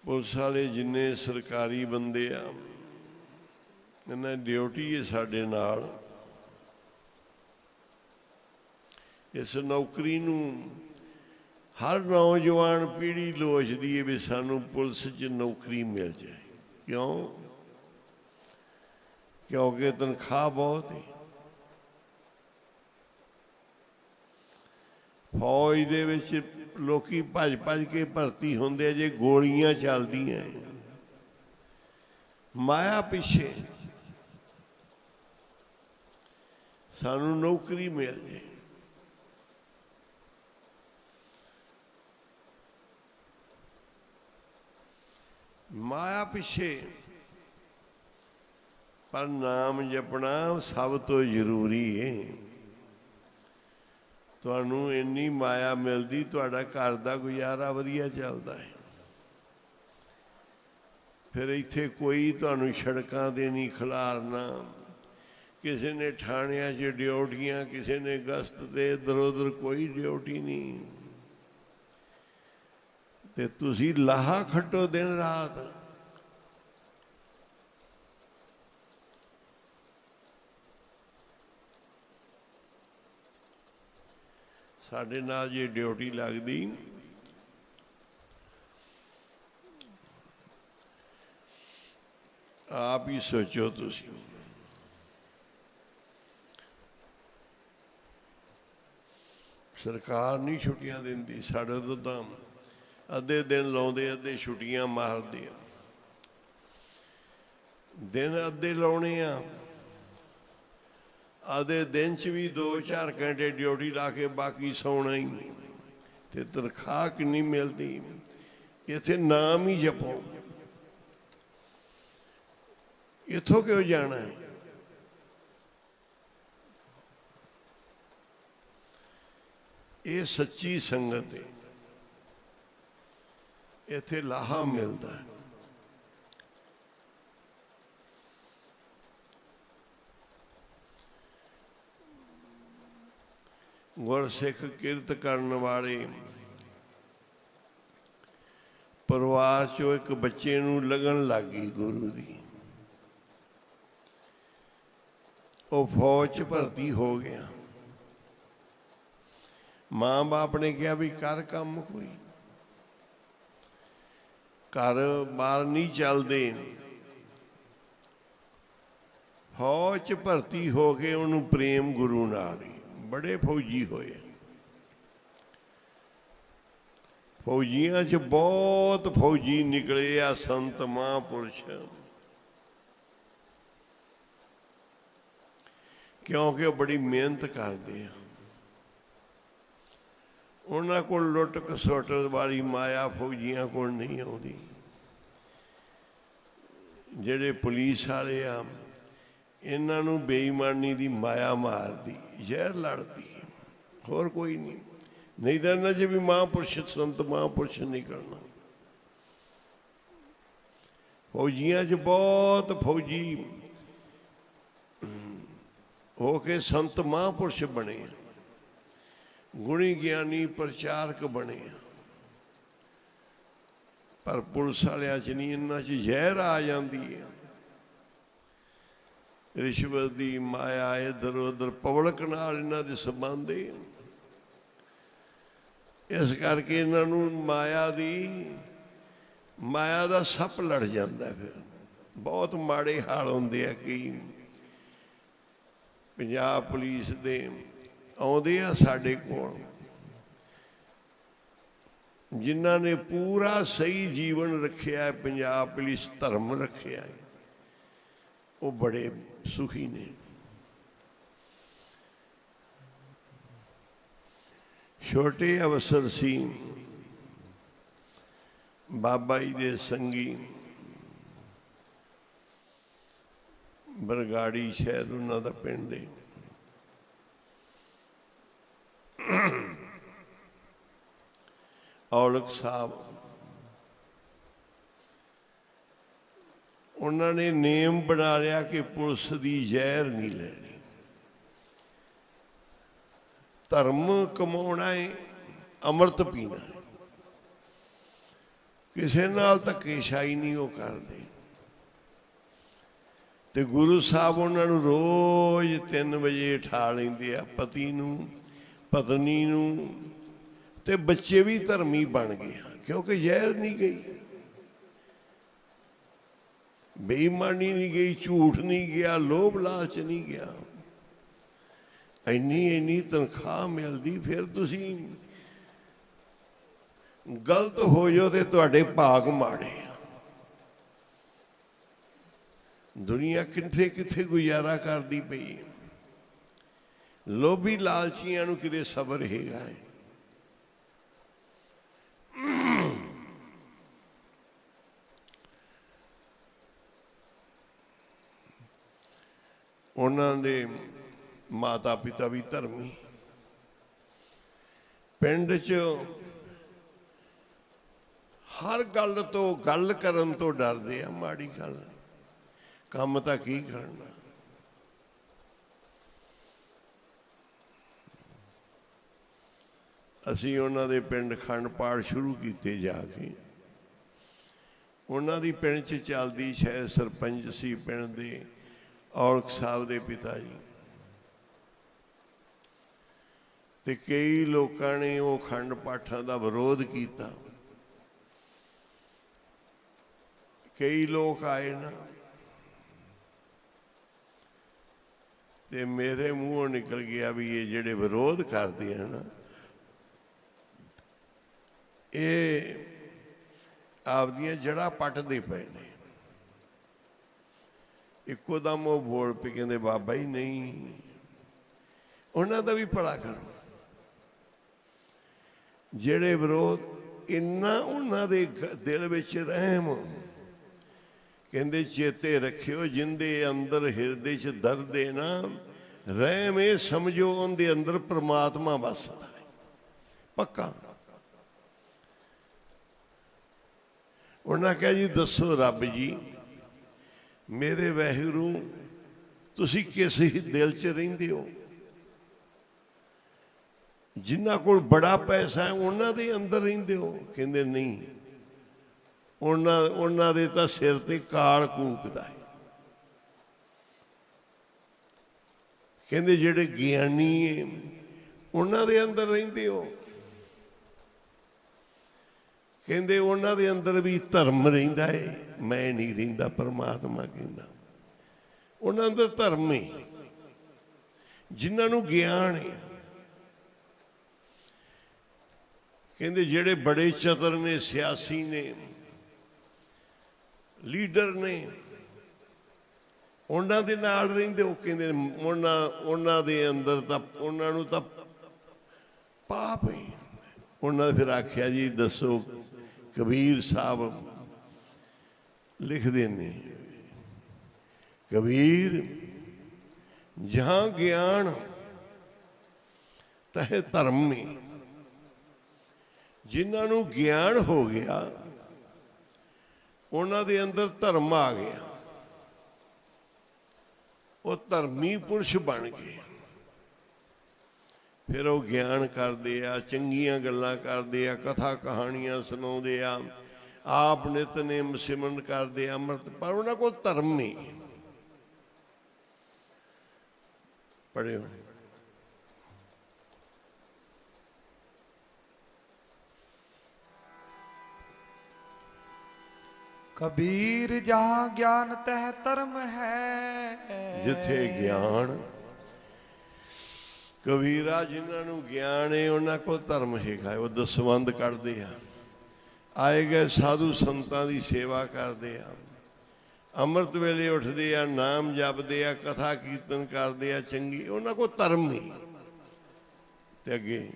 A: ਪੁਲਿਸ ਵਾਲੇ ਜਿੰਨੇ ਸਰਕਾਰੀ ਬੰਦੇ ਆ, ਇਹਨਾਂ ਦੀ ਡਿਊਟੀ ਹੈ ਸਾਡੇ ਨਾਲ। ਇਸ ਨੌਕਰੀ ਨੂੰ ਹਰ ਨੌਜਵਾਨ ਪੀੜ੍ਹੀ ਲੋਚਦੀ ਹੈ ਵੀ ਸਾਨੂੰ ਪੁਲਿਸ 'ਚ ਨੌਕਰੀ ਮਿਲ ਜਾਏ। ਕਿਉਂ? ਕਿਉਂਕਿ ਤਨਖਾਹ ਬਹੁਤ ਹੈ। ਫੌਜ ਦੇ ਵਿੱਚ ਲੋਕੀ ਭੱਜ ਭੱਜ ਕੇ ਭਰਤੀ ਹੁੰਦੇ ਜੇ ਗੋਲੀਆਂ ਚੱਲਦੀਆਂ ਮਾਇਆ ਪਿੱਛੇ ਸਾਨੂੰ ਨੌਕਰੀ ਮਿਲ ਜੇ, ਮਾਇਆ ਪਿੱਛੇ। ਪਰ ਨਾਮ ਜਪਣਾ ਸਭ ਤੋਂ ਜ਼ਰੂਰੀ ਹੈ। ਤੁਹਾਨੂੰ ਇੰਨੀ ਮਾਇਆ ਮਿਲਦੀ, ਤੁਹਾਡਾ ਘਰ ਦਾ ਗੁਜ਼ਾਰਾ ਵਧੀਆ ਚੱਲਦਾ ਹੈ। ਫਿਰ ਇੱਥੇ ਕੋਈ ਤੁਹਾਨੂੰ ਸੜਕਾਂ 'ਤੇ ਨਹੀਂ ਖਿਲਾਰਨਾ, ਕਿਸੇ ਨੇ ਥਾਣਿਆਂ 'ਚ ਡਿਊਟੀਆਂ, ਕਿਸੇ ਨੇ ਗਸ਼ਤ 'ਤੇ, ਇੱਧਰ ਉੱਧਰ ਕੋਈ ਡਿਊਟੀ ਨਹੀਂ। ਤੇ ਤੁਸੀਂ ਲਾਹਾ ਖੱਟੋ ਦਿਨ ਰਾਤ। ਸਾਡੇ ਨਾਲ ਜੇ ਡਿਊਟੀ ਲੱਗਦੀ, ਆਪ ਹੀ ਸੋਚੋ ਤੁਸੀਂ, ਸਰਕਾਰ ਨਹੀਂ ਛੁੱਟੀਆਂ ਦਿੰਦੀ, ਸਾਡੇ ਤੋਂ ਤਾਂ ਅੱਧੇ ਦਿਨ ਲਾਉਂਦੇ, ਅੱਧੇ ਛੁੱਟੀਆਂ ਮਾਰਦੇ ਆ। ਦਿਨ ਅੱਧੇ ਲਾਉਣੇ ਆ, ਆਧੇ ਦਿਨ 'ਚ ਵੀ 2-4 ਘੰਟੇ ਡਿਊਟੀ ਲਾ ਕੇ ਬਾਕੀ ਸੌਣਾ ਹੀ। ਤੇ ਤਨਖਾਹ ਕਿੰਨੀ ਮਿਲਦੀ? ਇੱਥੇ ਨਾਮ ਹੀ ਜਪੋ। ਇੱਥੋਂ ਕਿਉਂ ਜਾਣਾ ਹੈ? ਇਹ ਸੱਚੀ ਸੰਗਤ ਹੈ, ਇੱਥੇ ਲਾਹਾ ਮਿਲਦਾ ਹੈ। ਗੁਰਸਿੱਖ ਕਿਰਤ ਕਰਨ ਵਾਲੇ ਪਰਿਵਾਰ 'ਚੋਂ ਇੱਕ ਬੱਚੇ ਨੂੰ ਲਗਨ ਲੱਗ ਗਈ ਗੁਰੂ ਦੀ, ਉਹ ਫੌਜ 'ਚ ਭਰਤੀ ਹੋ ਗਿਆ। ਮਾਂ ਬਾਪ ਨੇ ਕਿਹਾ ਵੀ ਕਰ ਕੰਮ ਕੋਈ, ਘਰ ਬਾਹਰ ਨਹੀਂ ਚੱਲਦੇ। ਫੌਜ 'ਚ ਭਰਤੀ ਹੋ ਕੇ ਉਹਨੂੰ ਪ੍ਰੇਮ ਗੁਰੂ ਨਾਲ ਹੀ, ਬੜੇ ਫੌਜੀ ਹੋਏ। ਫੌਜੀਆਂ 'ਚ ਬਹੁਤ ਫੌਜੀ ਨਿਕਲੇ ਆ ਸੰਤ ਮਹਾਂਪੁਰਸ਼, ਕਿਉਂਕਿ ਉਹ ਬੜੀ ਮਿਹਨਤ ਕਰਦੇ ਆ। ਉਹਨਾਂ ਕੋਲ ਲੁੱਟ ਖਸੁੱਟ ਵਾਲੀ ਮਾਇਆ ਫੌਜੀਆਂ ਕੋਲ ਨਹੀਂ ਆਉਂਦੀ। ਜਿਹੜੇ ਪੁਲਿਸ ਵਾਲੇ ਆ, ਇਹਨਾਂ ਨੂੰ ਬੇਈਮਾਨੀ ਦੀ ਮਾਇਆ ਮਾਰਦੀ, ਜ਼ਹਿਰ ਲੜਦੀ, ਹੋਰ ਕੋਈ ਨਹੀਂ। ਨਹੀਂ ਤਾਂ ਇਹਨਾਂ 'ਚ ਵੀ ਮਹਾਂਪੁਰਸ਼, ਸੰਤ ਮਹਾਂਪੁਰਸ਼ ਨਿਕਲਣਾ। ਫੌਜੀਆਂ 'ਚ ਬਹੁਤ ਫੌਜੀ ਹੋ ਕੇ ਸੰਤ ਮਹਾਂਪੁਰਸ਼ ਬਣੇ, ਗੁਣੀ ਗਿਆਨੀ ਪ੍ਰਚਾਰਕ ਬਣੇ। ਪਰ ਪੁਲਿਸ ਵਾਲਿਆਂ 'ਚ ਨਹੀਂ, ਇਹਨਾਂ 'ਚ ਜ਼ਹਿਰ ਆ ਜਾਂਦੀ ਹੈ। ਰਿਸ਼ਵਤ ਦੀ ਮਾਇਆ, ਇੱਧਰ ਉੱਧਰ ਪਬਲਿਕ ਨਾਲ ਇਹਨਾਂ ਦੇ ਸੰਬੰਧ ਹੈ। ਇਸ ਕਰਕੇ ਇਹਨਾਂ ਨੂੰ ਮਾਇਆ ਦਾ ਸੱਪ ਲੜ ਜਾਂਦਾ। ਫਿਰ ਬਹੁਤ ਮਾੜੇ ਹਾਲ ਹੁੰਦੇ ਆ। ਕਈ ਪੰਜਾਬ ਪੁਲਿਸ ਦੇ ਆਉਂਦੇ ਆ ਸਾਡੇ ਕੋਲ, ਜਿਨ੍ਹਾਂ ਨੇ ਪੂਰਾ ਸਹੀ ਜੀਵਨ ਰੱਖਿਆ, ਪੰਜਾਬ ਪੁਲਿਸ ਧਰਮ ਰੱਖਿਆ, ਉਹ ਬੜੇ ਸੁਖੀ ਨੇ। ਛੋਟੇ ਅਵਸਰ ਸੀ, ਬਾਬਾ ਜੀ ਦੇ ਸੰਗੀ, ਬਰਗਾੜੀ ਸ਼ਾਇਦ ਉਹਨਾਂ ਦਾ ਪਿੰਡ ਹੈ। ਔਲਖ ਸਾਹਿਬ, ਉਹਨਾਂ ਨੇ ਨੇਮ ਬਣਾ ਲਿਆ ਕਿ ਪੁਲਿਸ ਦੀ ਜ਼ਹਿਰ ਨਹੀਂ ਲੈਣੀ, ਧਰਮ ਕਮਾਉਣਾ ਹੈ, ਅੰਮ੍ਰਿਤ ਪੀਣਾ, ਕਿਸੇ ਨਾਲ ਧੱਕੇਸ਼ਾਹੀ ਨਹੀਂ ਉਹ ਕਰਦੇ। ਤੇ ਗੁਰੂ ਸਾਹਿਬ ਉਹਨਾਂ ਨੂੰ ਰੋਜ਼ 3 ਵਜੇ ਉਠਾ ਲੈਂਦੇ ਆ, ਪਤੀ ਨੂੰ, ਪਤਨੀ ਨੂੰ, ਤੇ ਬੱਚੇ ਵੀ ਧਰਮੀ ਬਣ ਗਏ, ਕਿਉਂਕਿ ਜ਼ਹਿਰ ਨਹੀਂ ਗਈ, ਬੇਈਮਾਨੀ ਨਹੀਂ ਗਈ, ਝੂਠ ਨਹੀਂ ਗਿਆ, ਲੋਭ ਲਾਲਚ ਨਹੀਂ ਗਿਆ। ਇੰਨੀ ਤਨਖਾਹ ਮਿਲਦੀ। ਫਿਰ ਤੁਸੀਂ ਗਲਤ ਹੋ ਜਾਓ ਤੇ ਤੁਹਾਡੇ ਭਾਗ ਮਾੜੇ ਆ। ਦੁਨੀਆ ਕਿੱਥੇ ਕਿੱਥੇ ਗੁਜ਼ਾਰਾ ਕਰਦੀ ਪਈ। ਲੋਭੀ ਲਾਲਚੀਆਂ ਨੂੰ ਕਿਤੇ ਸਬਰ ਹੈਗਾ। ਉਹਨਾਂ ਦੇ ਮਾਤਾ ਪਿਤਾ ਵੀ ਧਰਮੀ। ਪਿੰਡ 'ਚ ਹਰ ਗੱਲ ਤੋਂ ਗੱਲ ਕਰਨ ਤੋਂ ਡਰਦੇ ਆ। ਮਾੜੀ ਗੱਲ, ਕੰਮ ਤਾਂ ਕੀ ਕਰਨਾ। ਅਸੀਂ ਉਹਨਾਂ ਦੇ ਪਿੰਡ ਖੰਡ ਪਾਠ ਸ਼ੁਰੂ ਕੀਤੇ ਜਾ ਕੇ। ਉਹਨਾਂ ਦੀ ਪਿੰਡ 'ਚ ਚੱਲਦੀ ਸ਼ਾਇਦ ਸਰਪੰਚ ਸੀ ਪਿੰਡ ਦੇ, ਔਲਖ ਸਾਹਿਬ ਦੇ ਪਿਤਾ ਜੀ। ਤੇ ਕਈ ਲੋਕਾਂ ਨੇ ਉਹ ਖੰਡ ਪਾਠਾਂ ਦਾ ਵਿਰੋਧ ਕੀਤਾ। ਕਈ ਲੋਕ ਆਏ ਨਾ, ਤੇ ਮੇਰੇ ਮੂੰਹੋਂ ਨਿਕਲ ਗਿਆ ਵੀ ਇਹ ਜਿਹੜੇ ਵਿਰੋਧ ਕਰਦੇ ਆ ਨਾ, ਇਹ ਆਪਦੀਆਂ ਜੜ੍ਹਾਂ ਪੱਟਦੇ ਪਏ ਨੇ। ਇੱਕੋ ਦਮ ਉਹ ਬੋਲ ਪਏ, ਕਹਿੰਦੇ ਬਾਬਾ ਜੀ ਨਹੀਂ, ਉਹਨਾਂ ਦਾ ਵੀ ਭਲਾ ਕਰੋ। ਜਿਹੜੇ ਵਿਰੋਧ, ਇੰਨਾ ਉਹਨਾਂ ਦੇ ਦਿਲ ਵਿੱਚ ਰਹਿਮ। ਕਹਿੰਦੇ ਚੇਤੇ ਰੱਖਿਓ, ਜਿੰਦੇ ਅੰਦਰ ਹਿਰਦੇ 'ਚ ਦਰਦ ਹੈ ਨਾ, ਰਹਿਮ ਇਹ ਸਮਝੋ ਉਹਦੇ ਅੰਦਰ ਪ੍ਰਮਾਤਮਾ ਵੱਸਦਾ ਹੈ ਪੱਕਾ। ਉਹਨਾਂ ਕਿਹਾ ਜੀ ਦੱਸੋ ਰੱਬ ਜੀ, ਮੇਰੇ ਵਾਹਿਗੁਰੂ ਤੁਸੀਂ ਕਿਸ ਦਿਲ 'ਚ ਰਹਿੰਦੇ ਹੋ? ਜਿਨ੍ਹਾਂ ਕੋਲ ਬੜਾ ਪੈਸਾ ਹੈ ਉਹਨਾਂ ਦੇ ਅੰਦਰ ਰਹਿੰਦੇ ਹੋ? ਕਹਿੰਦੇ ਨਹੀਂ, ਉਹਨਾਂ ਦੇ ਤਾਂ ਸਿਰ ਤੇ ਕਾਲ ਕੂਕਦਾ ਹੈ। ਕਹਿੰਦੇ ਜਿਹੜੇ ਗਿਆਨੀ ਹੈ ਉਹਨਾਂ ਦੇ ਅੰਦਰ ਰਹਿੰਦੇ ਹੋ? ਕਹਿੰਦੇ ਉਹਨਾਂ ਦੇ ਅੰਦਰ ਵੀ ਧਰਮ ਰਹਿੰਦਾ ਹੈ, ਮੈਂ ਨਹੀਂ ਰਹਿੰਦਾ। ਪਰਮਾਤਮਾ ਕਹਿੰਦਾ ਉਹਨਾਂ ਅੰਦਰ ਧਰਮ ਹੈ, ਜਿਨ੍ਹਾਂ ਨੂੰ ਗਿਆਨ ਹੈ। ਕਹਿੰਦੇ ਜਿਹੜੇ ਬੜੇ ਚਤਰ ਨੇ, ਸਿਆਸੀ ਨੇ, ਲੀਡਰ ਨੇ, ਉਹਨਾਂ ਦੇ ਨਾਲ ਰਹਿੰਦੇ ਹੋ? ਕਹਿੰਦੇ ਉਹਨਾਂ ਦੇ ਅੰਦਰ ਤਾਂ, ਉਹਨਾਂ ਨੂੰ ਤਾਂ ਪਾਪ ਹੈ। ਉਹਨਾਂ ਨੇ ਫਿਰ ਆਖਿਆ ਜੀ ਦੱਸੋ, ਕਬੀਰ ਸਾਹਿਬ ਲਿਖਦੇ ਨੇ, ਕਬੀਰ ਜਹਾਂ ਗਿਆਨ ਤਹ ਧਰਮ ਹੈ। ਜਿਨ੍ਹਾਂ ਨੂੰ ਗਿਆਨ ਹੋ ਗਿਆ ਉਹਨਾਂ ਦੇ ਅੰਦਰ ਧਰਮ ਆ ਗਿਆ, ਉਹ ਧਰਮੀ ਪੁਰਸ਼ ਬਣ ਗਏ। ਫਿਰ ਉਹ ਗਿਆਨ ਕਰਦੇ ਆ, ਚੰਗੀਆਂ ਗੱਲਾਂ ਕਰਦੇ ਆ, ਕਥਾ ਕਹਾਣੀਆਂ ਸੁਣਾਉਂਦੇ ਆ, ਆਪ ਨਿਤਨੇਮ ਸਿਮਰਨ ਕਰਦੇ ਆ, ਅੰਮ੍ਰਿਤ। ਪਰ ਉਹਨਾਂ ਕੋਲ ਧਰਮ ਨਹੀਂ। ਪੜ੍ਹਿਓ
B: ਕਬੀਰ ਜਹਾਂ ਗਿਆਨ ਤਹ ਧਰਮ ਹੈ।
A: ਜਿੱਥੇ ਗਿਆਨ, ਕਬੀਰਾ ਜਿਨ੍ਹਾਂ ਨੂੰ ਗਿਆਨ ਹੈ ਉਹਨਾਂ ਕੋਲ ਧਰਮ ਹੈਗਾ। ਉਹ ਦਸਵੰਧ ਕੱਢਦੇ ਆ, ਆਏ ਗਏ ਸਾਧੂ ਸੰਤਾਂ ਦੀ ਸੇਵਾ ਕਰਦੇ ਆ, ਅੰਮ੍ਰਿਤ ਵੇਲੇ ਉੱਠਦੇ ਆ, ਨਾਮ ਜਪਦੇ ਆ, ਕਥਾ ਕੀਰਤਨ ਕਰਦੇ ਆ, ਚੰਗੀ। ਉਹਨਾਂ ਕੋਲ ਧਰਮ ਨਹੀਂ। ਤੇ ਅੱਗੇ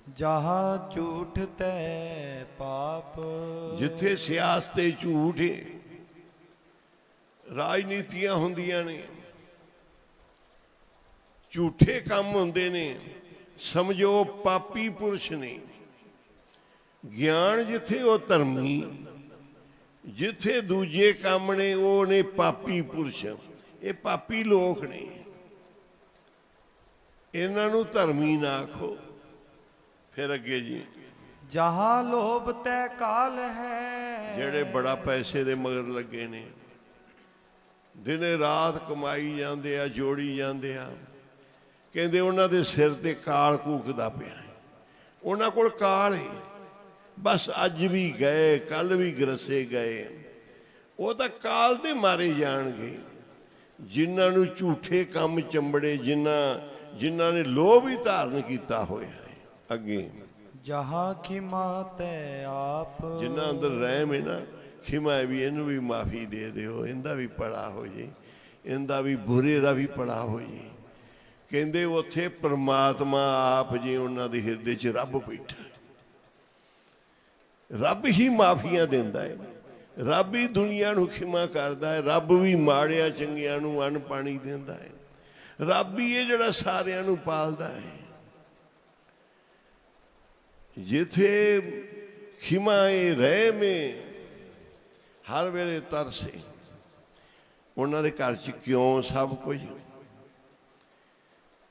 B: ਜਹਾਂ ਝੂਠ ਤੈ ਪਾਪ।
A: ਜਿੱਥੇ ਸਿਆਸਤ ਤੇ ਝੂਠ ਹੈ, ਰਾਜਨੀਤੀਆਂ ਹੁੰਦੀਆਂ ਨੇ, ਝੂਠੇ ਕੰਮ ਹੁੰਦੇ ਨੇ, ਸਮਝੋ ਪਾਪੀ ਪੁਰਸ਼ ਨੇ। ਗਿਆਨ ਜਿੱਥੇ ਉਹ ਧਰਮੀ, ਜਿੱਥੇ ਦੂਜੇ ਕੰਮ ਨੇ ਉਹ ਨੇ ਪਾਪੀ ਪੁਰਸ਼। ਇਹ ਪਾਪੀ ਲੋਕ ਨੇ, ਇਹਨਾਂ ਨੂੰ ਧਰਮੀ ਨਾ ਆਖੋ। ਫਿਰ ਅੱਗੇ ਜੀ,
B: ਜਹਾਂ ਲੋਭ ਤੈ ਕਾਲ ਹੈ।
A: ਜਿਹੜੇ ਬੜਾ ਪੈਸੇ ਦੇ ਮਗਰ ਲੱਗੇ ਨੇ, ਦਿਨੇ ਰਾਤ ਕਮਾਈ ਜਾਂਦੇ ਆ, ਜੋੜੀ ਜਾਂਦੇ ਆ। ਕਹਿੰਦੇ ਉਹਨਾਂ ਦੇ ਸਿਰ ਤੇ ਕਾਲ ਕੂਕਦਾ ਪਿਆ। ਉਹਨਾਂ ਕੋਲ ਕਾਲ ਹੈ, ਬਸ ਅੱਜ ਵੀ ਗਏ, ਕੱਲ ਵੀ ਗਰਸੇ ਗਏ। ਉਹ ਤਾਂ ਕਾਲ ਤੇ ਮਾਰੇ ਜਾਣਗੇ। ਜਿਨ੍ਹਾਂ ਨੂੰ ਝੂਠੇ ਕੰਮ ਚੰਬੜੇ, ਜਿਨ੍ਹਾਂ ਨੇ ਲੋਭ ਹੀ ਧਾਰਨ ਕੀਤਾ ਹੋਇਆ ਹੈ। ਅੱਗੇ
B: जहाँ खिमा तै आप
A: ਜਿੰਨਾ ਅੰਦਰ ਰਹਿਮ ਹੈ ਨਾ, ਖਿਮਾ ਹੈ ਵੀ, ਇਹਨੂੰ ਵੀ ਮਾਫੀ ਦੇ ਦਿਓ, ਇਹਦਾ ਵੀ ਭਲਾ ਹੋ ਜੇ, ਇਹਦਾ ਵੀ ਬੁਰੇ ਦਾ ਵੀ ਭਲਾ ਹੋ ਜੇ। ਕਹਿੰਦੇ ਉੱਥੇ ਪ੍ਰਮਾਤਮਾ ਆਪ ਜੀ ਉਹਨਾਂ ਦੇ ਹਿਰਦੇ 'ਚ ਰੱਬ ਬੈਠਾ, ਰੱਬ ਹੀ ਮਾਫੀਆਂ ਦਿੰਦਾ ਹੈ, ਰੱਬ ਹੀ ਦੁਨੀਆ ਨੂੰ ਖਿਮਾ ਕਰਦਾ ਹੈ, ਰੱਬ ਵੀ ਮਾੜਿਆਂ ਚੰਗਿਆਂ ਨੂੰ ਅੰਨ ਪਾਣੀ ਦਿੰਦਾ ਹੈ, ਰੱਬ ਹੀ ਇਹ ਜਿਹੜਾ ਸਾਰਿਆਂ ਨੂੰ ਪਾਲਦਾ ਹੈ। ਜਿੱਥੇ ਖਿਮਾ ਏ ਰਹਿਮ ਏ, ਹਰ ਵੇਲੇ ਤਰਸ ਏ, ਉਹਨਾਂ ਦੇ ਘਰ 'ਚ ਕਿਉਂ ਸਭ ਕੁਝ,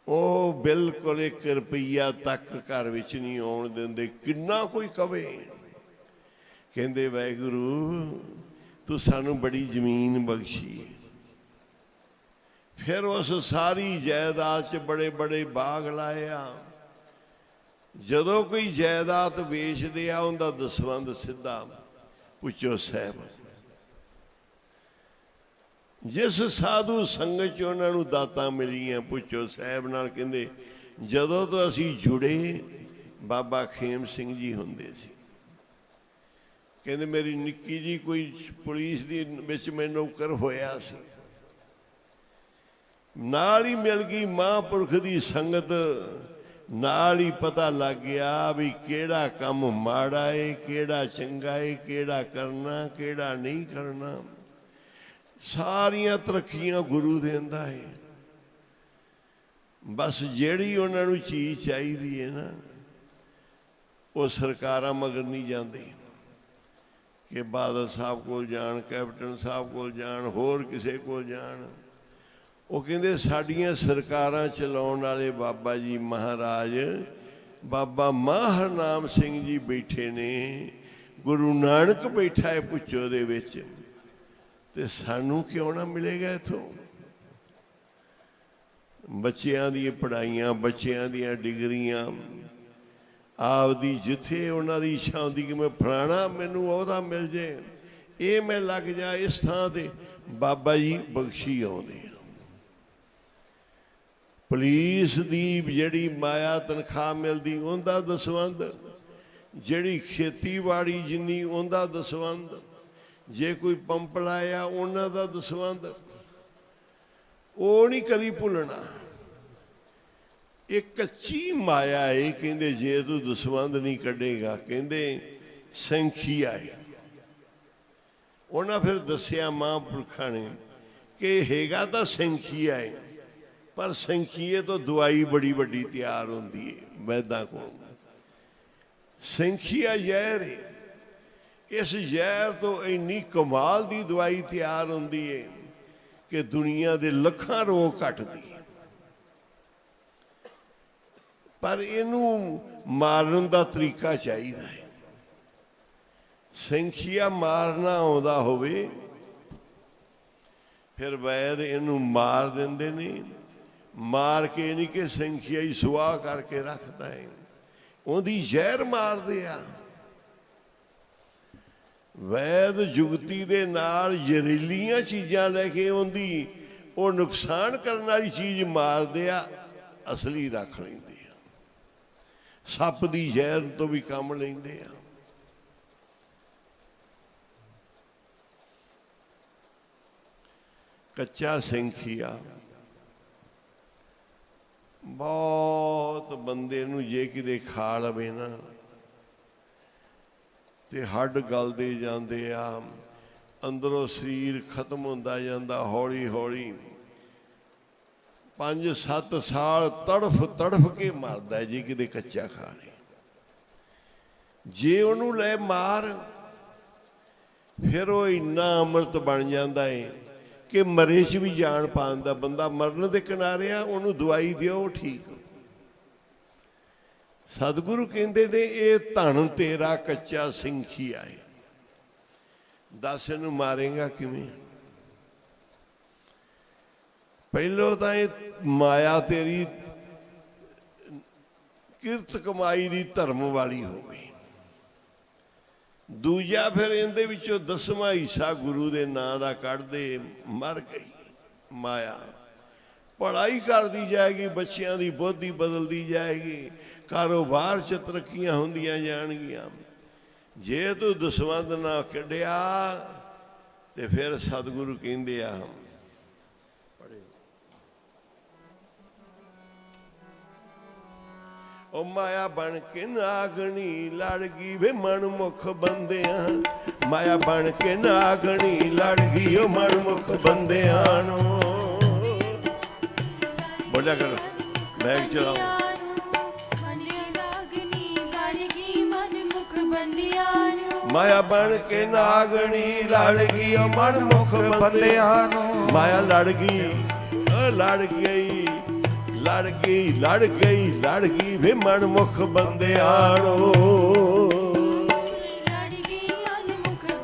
A: ਉਹ ਬਿਲਕੁਲ 1 ਰੁਪਈਆ ਤੱਕ ਘਰ ਵਿੱਚ ਨਹੀਂ ਆਉਣ ਦਿੰਦੇ, ਕਿੰਨਾ ਕੋਈ ਕਵੇ। ਕਹਿੰਦੇ ਵਾਹਿਗੁਰੂ ਤੂੰ ਸਾਨੂੰ ਬੜੀ ਜ਼ਮੀਨ ਬਖਸ਼ੀ, ਫਿਰ ਉਸ ਸਾਰੀ ਜਾਇਦਾਦ 'ਚ ਬੜੇ ਬੜੇ ਬਾਗ ਲਾਏ ਆ। ਜਦੋਂ ਕੋਈ ਜਾਇਦਾਦ ਵੇਚਦੇ ਆ, ਉਹਦਾ ਦਸਵੰਧ ਸਿੱਧਾ ਪੁੱਛੋ ਸਾਹਿਬ। ਜਿਸ ਸਾਧੂ ਸੰਗਤ 'ਚ ਉਹਨਾਂ ਨੂੰ ਦਾਤਾਂ ਮਿਲੀਆਂ ਪੁੱਛੋ ਸਾਹਿਬ ਨਾਲ, ਕਹਿੰਦੇ ਜਦੋਂ ਤੋਂ ਅਸੀਂ ਜੁੜੇ ਬਾਬਾ ਖੇਮ ਸਿੰਘ ਜੀ ਹੁੰਦੇ ਸੀ। ਕਹਿੰਦੇ ਮੇਰੀ ਨਿੱਕੀ ਜੀ ਕੋਈ ਪੁਲਿਸ ਦੀ ਵਿੱਚ ਮੈਂ ਨੌਕਰ ਹੋਇਆ ਸੀ, ਨਾਲ ਹੀ ਮਿਲ ਗਈ ਮਹਾਂਪੁਰਖ ਦੀ ਸੰਗਤ, ਨਾਲ ਹੀ ਪਤਾ ਲੱਗ ਗਿਆ ਵੀ ਕਿਹੜਾ ਕੰਮ ਮਾੜਾ ਏ, ਕਿਹੜਾ ਚੰਗਾ ਏ, ਕਿਹੜਾ ਕਰਨਾ ਕਿਹੜਾ ਨਹੀਂ ਕਰਨਾ। ਸਾਰੀਆਂ ਤਰੱਕੀਆਂ ਗੁਰੂ ਦਿੰਦਾ ਹੈ, ਬਸ ਜਿਹੜੀ ਉਹਨਾਂ ਨੂੰ ਚੀਜ਼ ਚਾਹੀਦੀ ਹੈ ਨਾ, ਉਹ ਸਰਕਾਰਾਂ ਮਗਰ ਨਹੀਂ ਜਾਂਦੇ ਕਿ ਬਾਦਲ ਸਾਹਿਬ ਕੋਲ ਜਾਣ, ਕੈਪਟਨ ਸਾਹਿਬ ਕੋਲ ਜਾਣ, ਹੋਰ ਕਿਸੇ ਕੋਲ ਜਾਣ। ਉਹ ਕਹਿੰਦੇ ਸਾਡੀਆਂ ਸਰਕਾਰਾਂ ਚਲਾਉਣ ਵਾਲੇ ਬਾਬਾ ਜੀ ਮਹਾਰਾਜ ਬਾਬਾ ਮਾਹਰ ਨਾਮ ਸਿੰਘ ਜੀ ਬੈਠੇ ਨੇ, ਗੁਰੂ ਨਾਨਕ ਬੈਠਾ ਹੈ ਪੁੱਛੋ ਦੇ ਵਿੱਚ, ਤੇ ਸਾਨੂੰ ਕਿਉਂ ਨਾ ਮਿਲੇਗਾ ਇੱਥੋਂ। ਬੱਚਿਆਂ ਦੀਆਂ ਪੜ੍ਹਾਈਆਂ, ਬੱਚਿਆਂ ਦੀਆਂ ਡਿਗਰੀਆਂ, ਆਪਦੀ ਜਿੱਥੇ ਉਹਨਾਂ ਦੀ ਇੱਛਾ ਹੁੰਦੀ ਕਿ ਮੈਂ ਫਲਾਣਾ ਮੈਨੂੰ ਉਹਦਾ ਮਿਲ ਜੇ, ਇਹ ਮੈਂ ਲੱਗ ਜਾ ਇਸ ਥਾਂ ਤੇ, ਬਾਬਾ ਜੀ ਬਖਸ਼ੀ ਆਉਂਦੇ ਆ। ਪੁਲਿਸ ਦੀ ਜਿਹੜੀ ਮਾਇਆ ਤਨਖਾਹ ਮਿਲਦੀ ਉਹਦਾ ਦਸਵੰਧ, ਜਿਹੜੀ ਖੇਤੀਬਾੜੀ ਜਿੰਨੀ ਉਹਦਾ ਦਸਵੰਧ, ਜੇ ਕੋਈ ਪੰਪ ਲਾਇਆ ਉਹਨਾਂ ਦਾ ਦਸਵੰਧ, ਉਹ ਨਹੀਂ ਕਦੀ ਭੁੱਲਣਾ। ਇਹ ਕੱਚੀ ਮਾਇਆ ਏ, ਕਹਿੰਦੇ ਜੇ ਤੂੰ ਦਸਵੰਧ ਨਹੀਂ ਕੱਢੇਗਾ, ਕਹਿੰਦੇ ਸੰਖੀਆ ਹੈ। ਉਹਨਾਂ ਫਿਰ ਦੱਸਿਆ ਮਹਾਂਪੁਰਖਾਂ ਨੇ ਕਿ ਹੈਗਾ ਤਾਂ ਸੰਖੀਆ ਹੈ, ਪਰ ਸੰਖੀਏ ਤੋਂ ਦਵਾਈ ਬੜੀ ਵੱਡੀ ਤਿਆਰ ਹੁੰਦੀ ਹੈ ਵੈਦਾਂ ਕੋਲ। ਸੰਖੀਆ ਜ਼ਹਿਰ ਹੈ, ਇਸ ਜ਼ਹਿਰ ਤੋਂ ਇੰਨੀ ਕਮਾਲ ਦੀ ਦਵਾਈ ਤਿਆਰ ਹੁੰਦੀ ਹੈ ਕਿ ਦੁਨੀਆ ਦੇ ਲੱਖਾਂ ਰੋਗ ਘਟਦੀ ਹੈ, ਪਰ ਇਹਨੂੰ ਮਾਰਨ ਦਾ ਤਰੀਕਾ ਚਾਹੀਦਾ ਹੈ। ਸੰਖੀਆ ਮਾਰਨਾ ਆਉਂਦਾ ਹੋਵੇ, ਫਿਰ ਵੈਦ ਇਹਨੂੰ ਮਾਰ ਦਿੰਦੇ ਨੇ। ਮਾਰ ਕੇ ਨਹੀਂ ਕਿ ਸੰਖੀਆ ਹੀ ਸੁਆਹ ਕਰਕੇ ਰੱਖਦਾ ਹੈ, ਉਹਦੀ ਜ਼ਹਿਰ ਮਾਰਦੇ ਆ। ਵੈਦ ਜੁਗਤੀ ਦੇ ਨਾਲ ਜ਼ਹਿਰੀਲੀਆਂ ਚੀਜ਼ਾਂ ਲੈ ਕੇ ਆਉਂਦੀ, ਉਹ ਨੁਕਸਾਨ ਕਰਨ ਵਾਲੀ ਚੀਜ਼ ਮਾਰਦੇ ਆ, ਅਸਲੀ ਰੱਖ ਲੈਂਦੇ ਆ। ਸੱਪ ਦੀ ਜ਼ਹਿਰ ਤੋਂ ਵੀ ਕੰਮ ਲੈਂਦੇ ਆ। ਕੱਚਾ ਸੰਖੀਆ ਬਹੁਤ ਬੰਦੇ ਨੂੰ ਜੇ ਕਿਤੇ ਖਾ ਲਵੇ ਨਾ ਤੇ ਹੱਡ ਗਲਦੇ ਜਾਂਦੇ ਆ, ਅੰਦਰੋਂ ਸਰੀਰ ਖਤਮ ਹੁੰਦਾ ਜਾਂਦਾ ਹੌਲੀ ਹੌਲੀ। 5-7 ਸਾਲ ਤੜਫ ਕੇ ਮਰਦਾ ਜੇ ਕਿਤੇ ਕੱਚਾ ਖਾ ਲੇ। ਜੇ ਉਹਨੂੰ ਲੈ ਮਾਰ, ਫਿਰ ਉਹ ਇੰਨਾ ਅੰਮ੍ਰਿਤ ਬਣ ਜਾਂਦਾ ਏ ਕਿ ਮਰੇ 'ਚ ਵੀ ਜਾਨ ਪਾਉਂਦਾ। ਬੰਦਾ ਮਰਨ ਦੇ ਕਿਨਾਰੇ ਆ, ਉਹਨੂੰ ਦਵਾਈ ਦਿਓ ਠੀਕ। ਸਤਿਗੁਰੂ ਕਹਿੰਦੇ ਨੇ ਇਹ ਧਨ ਤੇਰਾ ਕੱਚਾ ਸੰਖੀਆ ਹੈ, ਦੱਸ ਇਹਨੂੰ ਮਾਰੇਗਾ ਕਿਵੇਂ। ਪਹਿਲੋਂ ਤਾਂ ਇਹ ਮਾਇਆ ਤੇਰੀ ਕਿਰਤ ਕਮਾਈ ਦੀ ਧਰਮ ਵਾਲੀ ਹੋਵੇ, ਦੂਜਾ ਫਿਰ ਇਹਦੇ ਵਿੱਚੋਂ 10ਵਾਂ ਹਿੱਸਾ ਗੁਰੂ ਦੇ ਨਾਂ ਦਾ ਕੱਢ ਦੇ, ਮਰ ਗਈ ਮਾਇਆ। ਪੜ੍ਹਾਈ ਕਰਦੀ ਜਾਏਗੀ, ਬੱਚਿਆਂ ਦੀ ਬੁੱਧੀ ਬਦਲਦੀ ਜਾਏਗੀ, ਕਾਰੋਬਾਰ 'ਚ ਤਰੱਕੀਆਂ ਹੁੰਦੀਆਂ ਜਾਣਗੀਆਂ। ਜੇ ਤੂੰ ਦਸਵੰਧ ਨਾ ਕੱਢਿਆ ਤੇ ਫਿਰ ਸਤਿਗੁਰੂ ਕਹਿੰਦੇ ਆ, ਉਹ ਮਾਇਆ ਬਣ ਕੇ ਨਾਗਣੀ ਲੜ ਗਈ ਵੇ ਮਨਮੁਖ ਬੰਦਿਆਂ, ਮਾਇਆ ਬਣ ਕੇ ਨਾਗਣੀ ਲੜ ਗਈ ਉਹ ਮਨਮੁਖ ਬੰਦਿਆਂ ਨੂੰ। ਬੋਲਿਆ ਕਰ, ਬੈਗ ਚਲਾਓ। ਮਾਇਆ ਬਣ ਕੇ ਨਾਗਣੀ ਲੜ ਗਈ ਉਹ ਮਨਮੁਖ ਬੰਦਿਆਂ ਨੂੰ। ਮਾਇਆ ਲੜ ਗਈ, ਲੜ ਗਈ, ਲੜ ਗਈ, ਲੜ ਗਈ, ਲੜ ਗਈ ਵੇ ਮਨਮੁਖ ਬੰਦਿਆਂ ਨੂੰ।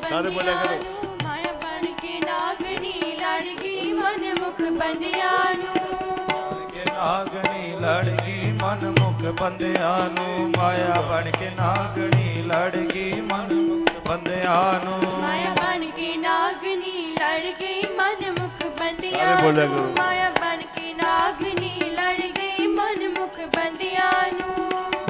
A: ਸਾਰੇ ਬੋਲਿਆ ਕਰੋ।
C: ਮਾਇਆ ਬਣ ਕੇ ਨਾਗਣੀ ਲੜ ਗਈ ਮਨਮੁਖ ਬੰਦਿਆਂ ਨੂੰ।
B: ਨਾਗਣੀ ਲੜ ਗਈ ਮਨਮੁਖ ਬੰਦਿਆਂ ਨੂੰ। ਮਾਇਆ ਬਣ ਕੇ ਨਾਗਣੀ ਲੜ ਗਈ ਮਨਮੁਖ ਬੰਦਿਆਂ ਨੂੰ।
C: ਮਾਇਆ ਬਣ ਕੇ ਨਾਗਣੀ ਲੜ ਗਈ ਮਨਮੁਖ ਬੰਦਿਆਂ
A: ਸਾਰੇ ਬੋਲਿਆ
C: ਨੂੰ।
A: ਕਰੋ।
C: ਮਾਇਆ ਬਣ ਕੇ ਨਾਗਣੀ ਲੜ ਗਈ ਮਨਮੁਖ ਬੰਦਿਆਂ ਨੂੰ।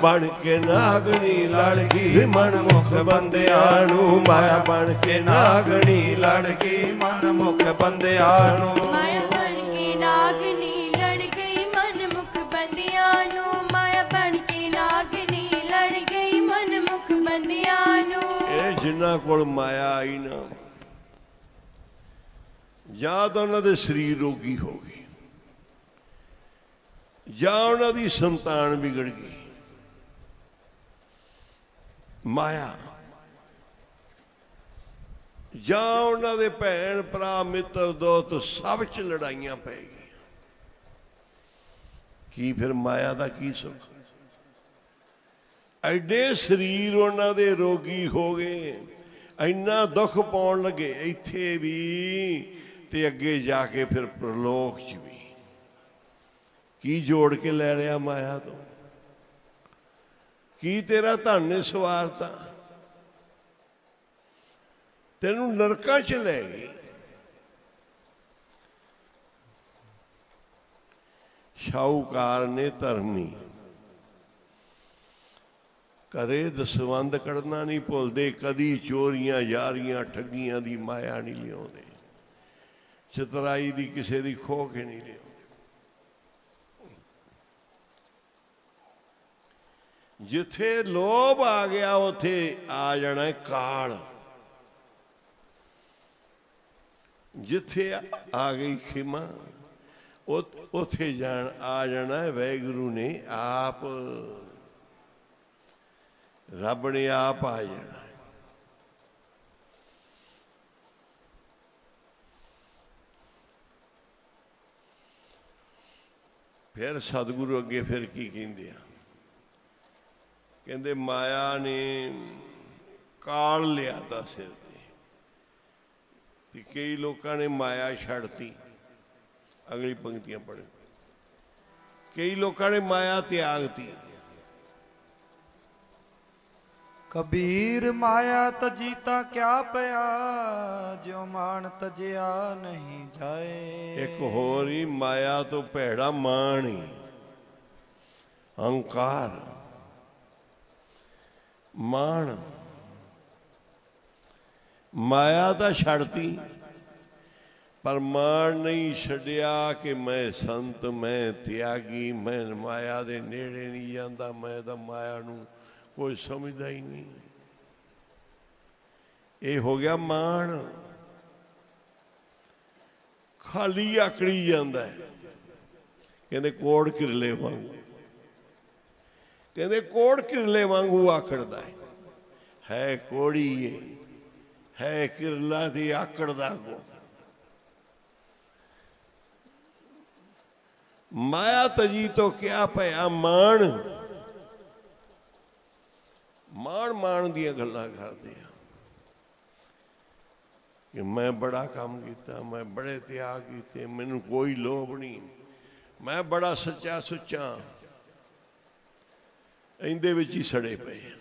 A: ਬਣ ਕੇ ਨਾਗਣੀ ਲੜ ਗਈ ਮਨਮੁਖ ਬੰਦਿਆਂ ਨੂੰ। ਮਾਇਆ ਬਣ ਕੇ ਨਾਗਣੀ ਲੜ ਗਈ
B: ਮਨਮੁਖ ਬੰਦਿਆਂ ਨੂੰ।
C: ਮਾਇਆ ਬਣ ਕੇ ਨਾਗਣੀ ਲੜ ਗਈ ਮਨਮੁਖ ਬੰਦਿਆਂ ਨੂੰ। ਮਾਇਆ ਬਣ ਕੇ ਨਾਗਣੀ ਲੜ ਗਈ ਮਨਮੁਖ ਬੰਦਿਆਂ ਨੂੰ।
A: ਇਹ ਜਿਨ੍ਹਾਂ ਕੋਲ ਮਾਇਆ ਆਈ ਨਾ, ਜਾਂ ਤਾਂ ਉਹਨਾਂ ਦੇ ਸਰੀਰ ਰੋਗੀ ਹੋ ਗਏ, ਜਾਂ ਉਹਨਾਂ ਦੀ ਸੰਤਾਨ ਵਿਗੜ ਗਈ। ਮਾਇਆ ਜਾਂ ਉਹਨਾਂ ਦੇ ਭੈਣ ਭਰਾ ਮਿੱਤਰ ਦੋਸਤ ਸਭ 'ਚ ਲੜਾਈਆਂ ਪੈ ਗਈਆਂ। ਕੀ ਫਿਰ ਮਾਇਆ ਦਾ ਕੀ ਸੁੱਖ? ਐਡੇ ਸਰੀਰ ਉਹਨਾਂ ਦੇ ਰੋਗੀ ਹੋ ਗਏ, ਇੰਨਾ ਦੁੱਖ ਪਾਉਣ ਲੱਗੇ ਇੱਥੇ ਵੀ ਤੇ ਅੱਗੇ ਜਾ ਕੇ ਫਿਰ ਪ੍ਰਲੋਕ 'ਚ ਵੀ। ਕੀ ਜੋੜ ਕੇ ਲੈ ਲਿਆ ਮਾਇਆ ਤੋਂ? ਕੀ ਤੇਰਾ ਧਨ ਨੇ ਸਵਾਰਤਾ? ਤੈਨੂੰ ਨਰਕਾਂ 'ਚ ਲੈ ਗਈ। ਸ਼ਾਹੂਕਾਰ ਨੇ ਧਰਮੀ ਕਦੇ ਦਸਵੰਧ ਕੱਢਣਾ ਨਹੀਂ ਭੁੱਲਦੇ, ਕਦੀ ਚੋਰੀਆਂ ਯਾਰੀਆਂ ਠੱਗੀਆਂ ਦੀ ਮਾਇਆ ਨਹੀਂ ਲਿਆਉਂਦੇ, ਚਤਰਾਈ ਦੀ ਕਿਸੇ ਦੀ ਖੋਹ ਕੇ ਨਹੀਂ ਲਿਆਉਂਦੇ। ਜਿੱਥੇ ਲੋਭ ਆ ਗਿਆ ਉੱਥੇ ਆ ਜਾਣਾ ਕਾਲ। ਜਿੱਥੇ ਆ ਗਈ ਖਿਮਾ ਉੱਥੇ ਆ ਜਾਣਾ ਵਾਹਿਗੁਰੂ ਨੇ ਆਪ। ਰੱਬ ਨੇ ਆਪ ਆ ਜਾਣਾ। ਫਿਰ ਸਤਿਗੁਰੂ ਅੱਗੇ ਫਿਰ ਕੀ ਕਹਿੰਦੇ ਆ? ਕਹਿੰਦੇ ਮਾਇਆ ਨੇ ਕਾਲ ਲਿਆ ਤਾ ਸਿਰ ਤੇ ਕਈ ਲੋਕਾਂ ਨੇ ਮਾਇਆ ਛੱਡਤੀ। ਅਗਲੀ ਪੰਕਤੀਆਂ ਪੜ੍ਹੋ। ਕਈ ਲੋਕਾਂ ਨੇ ਮਾਇਆ ਤਿਆਗਤੀ।
B: ਕਬੀਰ ਮਾਇਆ ਤਜੀ ਤਾਂ ਕਿਆ ਪਿਆ, ਜਿਉ ਮਾਨ ਤਜਿਆ ਨਹੀਂ ਜਾਏ।
A: ਇੱਕ ਹੋਰ ਹੀ ਮਾਇਆ ਤੋਂ ਭੈੜਾ ਮਾਣ ਹੀ, ਅਹੰਕਾਰ, ਮਾਣ। ਮਾਇਆ ਤਾਂ ਛੱਡਤੀ ਪਰ ਮਾਣ ਨਹੀਂ ਛੱਡਿਆ ਕਿ ਮੈਂ ਸੰਤ, ਮੈਂ ਤਿਆਗੀ, ਮੈਂ ਮਾਇਆ ਦੇ ਨੇੜੇ ਨਹੀਂ ਜਾਂਦਾ, ਮੈਂ ਤਾਂ ਮਾਇਆ ਨੂੰ ਕੋਈ ਸਮਝਦਾ ਹੀ ਨਹੀਂ। ਇਹ ਹੋ ਗਿਆ ਮਾਣ। ਖਾਲੀ ਆਕੜੀ ਜਾਂਦਾ ਹੈ। ਕਹਿੰਦੇ ਕੋੜ ਕਿਰਲੇ ਵਾਂਗੂ, ਕਹਿੰਦੇ ਕੋੜ ਕਿਰਲੇ ਵਾਂਗੂ ਆਕੜਦਾ ਹੈ ਕੋੜੀ ਹੈ ਕਿਰਲਾ ਦੀ ਆਕੜਦਾ ਕੋ। ਮਾਇਆ ਤਜੀ ਤੋਂ ਕਿਆ ਪਿਆ? ਮਾਣ। ਮਾਣ ਦੀਆਂ ਗੱਲਾਂ ਕਰਦੇ ਆ ਕਿ ਮੈਂ ਬੜਾ ਕੰਮ ਕੀਤਾ, ਮੈਂ ਬੜੇ ਤਿਆਗ ਕੀਤੇ, ਮੈਨੂੰ ਕੋਈ ਲੋਭ ਨਹੀਂ, ਮੈਂ ਬੜਾ ਸੱਚਾ ਸੁੱਚਾ। ਇਹਦੇ ਵਿੱਚ ਹੀ ਸੜੇ ਪਏ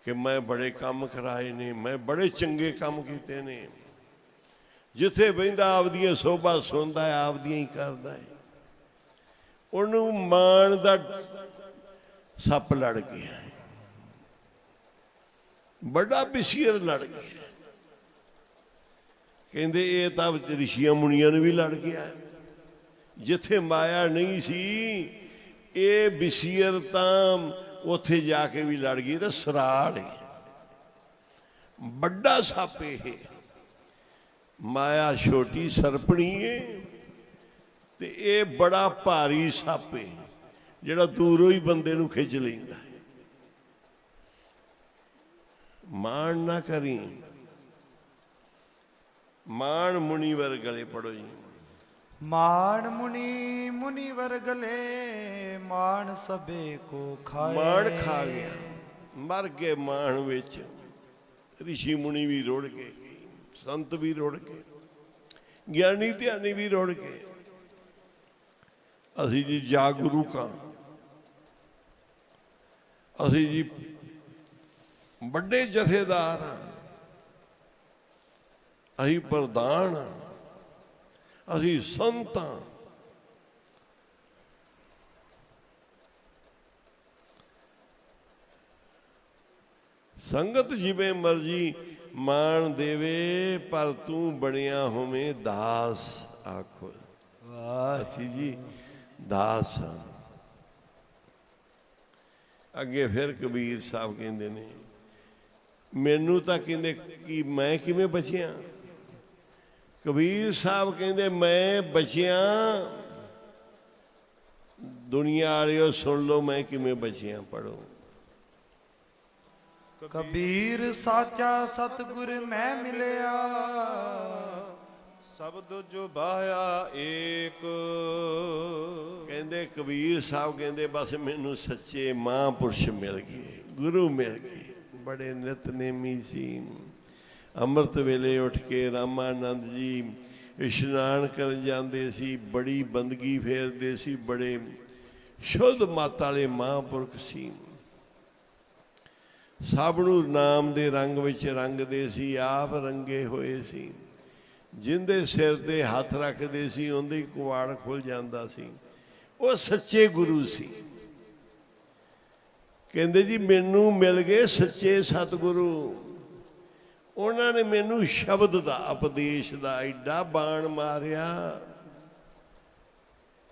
A: ਕਿ ਮੈਂ ਬੜੇ ਕੰਮ ਕਰਾਏ ਨੇ, ਮੈਂ ਬੜੇ ਚੰਗੇ ਕੰਮ ਕੀਤੇ ਨੇ। ਜਿੱਥੇ ਬਹਿੰਦਾ ਆਪਦੀਆਂ ਸੋਭਾ ਸੁਣਦਾ ਹੈ, ਆਪਦੀਆਂ ਹੀ ਕਰਦਾ ਹੈ। ਉਹਨੂੰ ਮਾਣ ਦਾ ਸੱਪ ਲੜ ਗਿਆ, ਬੜਾ ਬਿਸੀਅਰ ਲੜ ਗਿਆ। ਕਹਿੰਦੇ ਇਹ ਤਾਂ ਰਿਸ਼ੀਆਂ ਮੁਨੀਆਂ ਨੂੰ ਵੀ ਲੜ ਗਿਆ। ਜਿੱਥੇ ਮਾਇਆ ਨਹੀਂ ਸੀ, ਇਹ ਬਿਸੀਅਰ ਤਾਂ ਉੱਥੇ ਜਾ ਕੇ ਵੀ ਲੜ ਗਈ। ਤਾਂ ਸਰਾਲ ਹੈ, ਵੱਡਾ ਸੱਪ ਇਹ। ਮਾਇਆ ਛੋਟੀ ਸਰਪਣੀ ਹੈ ਤੇ ਇਹ ਬੜਾ ਭਾਰੀ ਸੱਪ ਹੈ, ਜਿਹੜਾ ਦੂਰੋਂ ਹੀ ਬੰਦੇ ਨੂੰ ਖਿੱਚ ਲੈਂਦਾ ਹੈ। ਮਾਣ ਨਾ ਕਰੀ। ਮਾਣ ਮੁਨੀਵਰ ਗਲੇ, ਪੜੋ ਜੀ।
B: ਮਾਣ ਮੁਨੀ ਮੁਨੀਵਰ ਗਲੇ, ਮਾਣ ਸਭੇ ਕੋ ਖਾਏ।
A: ਮਾਣ ਖਾ ਗਿਆ, ਮਰ ਗਏ ਮਾਣ ਵਿੱਚ। ਰਿਸ਼ੀ ਮੁਨੀ ਵੀ ਰੁੜ ਗਏ, ਸੰਤ ਵੀ ਰੁੜ ਗਏ, ਗਿਆਨੀ ਧਿਆਨੀ ਵੀ ਰੁੜ ਗਏ। ਅਸੀਂ ਜੀ ਜਾਗਰੂਕ ਹਾਂ, ਅਸੀਂ ਜੀ ਵੱਡੇ ਜਥੇਦਾਰ ਹਾਂ, ਅਸੀਂ ਪ੍ਰਧਾਨ ਹਾਂ, ਅਸੀਂ ਸੰਤ ਹਾਂ। ਸੰਗਤ ਜਿਵੇਂ ਮਰਜੀ ਮਾਣ ਦੇਵੇ, ਪਰ ਤੂੰ ਬਣਿਆ ਹੋਵੇਂ ਦਾਸ। ਆਖੋ ਅਸੀਂ ਜੀ ਦਾਸ ਹਾਂ। ਅੱਗੇ ਫਿਰ ਕਬੀਰ ਸਾਹਿਬ ਕਹਿੰਦੇ ਨੇ, ਮੈਨੂੰ ਤਾਂ ਕਹਿੰਦੇ ਕਿ ਮੈਂ ਕਿਵੇਂ ਬਚਿਆ। ਕਬੀਰ ਸਾਹਿਬ ਕਹਿੰਦੇ ਮੈਂ ਬਚਿਆ, ਦੁਨੀਆ ਵਾਲਿਓ ਸੁਣ ਲਓ ਮੈਂ ਕਿਵੇਂ ਬਚਿਆ। ਪੜੋ।
B: ਕਬੀਰ ਸਾਚਾ ਸਤਿਗੁਰ ਮੈਂ ਮਿਲਿਆ,
F: ਸ਼ਬਦ ਜੋ ਬਾਹਿਆ ਏਕ।
A: ਕਹਿੰਦੇ ਕਬੀਰ ਸਾਹਿਬ ਕਹਿੰਦੇ ਬਸ ਮੈਨੂੰ ਸੱਚੇ ਮਹਾਂਪੁਰਸ਼ ਮਿਲ ਗਏ, ਗੁਰੂ ਮਿਲ ਗਏ। ਬੜੇ ਨਿਤਨੇਮੀ ਸੀ। ਅੰਮ੍ਰਿਤ ਵੇਲੇ ਉੱਠ ਕੇ ਰਾਮਾਨੰਦ ਜੀ ਇਸ਼ਨਾਨ ਕਰਨ ਜਾਂਦੇ ਸੀ, ਬੜੀ ਬੰਦਗੀ ਫੇਰਦੇ ਸੀ, ਬੜੇ ਸ਼ੁੱਧ ਮੱਤ ਵਾਲੇ ਮਹਾਂਪੁਰਖ ਸੀ। ਸਭ ਨੂੰ ਨਾਮ ਦੇ ਰੰਗ ਵਿੱਚ ਰੰਗਦੇ ਸੀ, ਆਪ ਰੰਗੇ ਹੋਏ ਸੀ। ਜਿੰਦੇ ਸਿਰ ਤੇ ਹੱਥ ਰੱਖਦੇ ਸੀ ਉਹਦੇ ਕੁਆੜ ਖੁੱਲ ਜਾਂਦਾ ਸੀ। ਉਹ ਸੱਚੇ ਗੁਰੂ ਸੀ। ਕਹਿੰਦੇ ਜੀ ਮੈਨੂੰ ਮਿਲ ਗਏ ਸੱਚੇ ਸਤਿਗੁਰੂ। ਉਹਨਾਂ ਨੇ ਮੈਨੂੰ ਸ਼ਬਦ ਦਾ, ਉਪਦੇਸ਼ ਦਾ ਐਡਾ ਬਾਣ ਮਾਰਿਆ,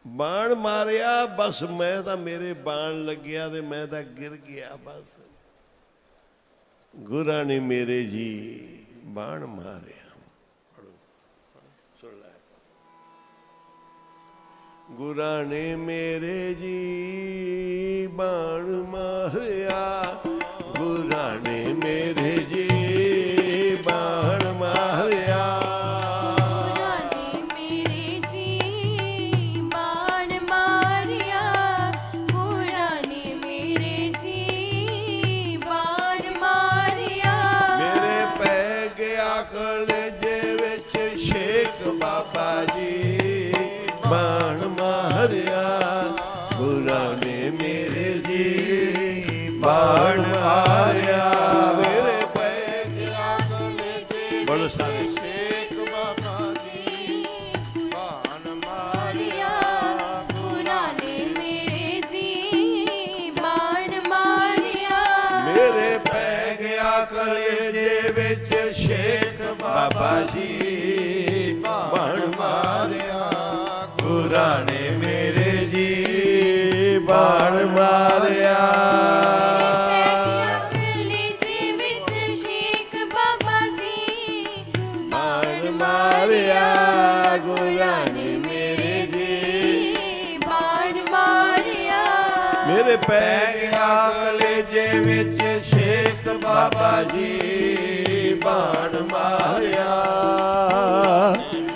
A: ਬਾਣ ਮਾਰਿਆ। ਬਸ ਮੈਂ ਤਾਂ, ਮੇਰੇ ਬਾਣ ਲੱਗਿਆ ਤੇ ਮੈਂ ਤਾਂ ਗਿਰ ਗਿਆ। ਬਸ ਗੁਰਾਂ ਨੇ ਮੇਰੇ ਜੀ ਬਾਣ ਮਾਰਿਆ। ਸੁਣ ਲੈ। ਗੁਰਾਂ ਨੇ ਮੇਰੇ ਜੀ ਬਾਣ ਮਾਰਿਆ, ਗੁਰਾਂ ਨੇ ਮੇਰੇ ਜੀ ਬਾਣ ਮਾਰਿਆ।
C: ਗੁਰਾਂ ਨੇ ਮੇਰੇ ਜੀ ਬਾਣ ਮਾਰਿਆ, ਗੁਰਾਂ ਨੇ ਮੇਰੇ ਜੀ ਬਾਣ ਮਾਰਿਆ।
A: ਮੇਰੇ ਪੈ ਗਿਆ ਕਲੇਜੇ ਵਿੱਚ ਸ਼ੇਖ ਬਾਬਾ ਜੀ ਬਾਣ ਮਾਰਿਆ, ਗੁਰਾਂ ਨੇ ਮੇਰੇ ਜੀ ਬਾਣ ਮਾਰਿਆ। ਮੇਰੇ ਪੈ ਗਿਆ ਕਲੇਜੇ ਬੋਲੋ ਸਾਰੇ।
F: ਸ਼ੇਖ ਬਾਬਾ ਜੀ ਬਾਣ
C: ਮਾਰਿਆ, ਗੁਰਾਂ ਨੇ ਮੇਰੇ ਜੀ ਬਾਣ ਮਾਰਿਆ।
A: ਮੇਰੇ ਪੈ ਗਿਆ ਕਲੇਜੇ ਵਿੱਚ ਸ਼ੇਖ ਬਾਬਾ ਜੀ ਬਾਣ ਮਾਰਿਆ, ਗੁਰਾਂ ਨੇ ਮੇਰੇ ਜੀ ਬਾਣ ਮਾਰਿਆ।
C: ਕਲੇਜੇ ਵਿੱਚ ਸ਼ੇਖ ਬਾਬਾ ਜੀ
A: ਬਾਣ ਮਾਰਿਆ, ਗੁਰਾਂ ਨੇ ਮੇਰੇ ਜੀ
C: ਬਾਣ ਮਾਰਿਆ।
A: ਮੇਰੇ ਪੈ ਗਿਆ ਕਲੇਜੇ ਵਿੱਚ ਸ਼ੇਖ ਬਾਬਾ ਜੀ ਬਾਣ ਮਾਰਿਆ,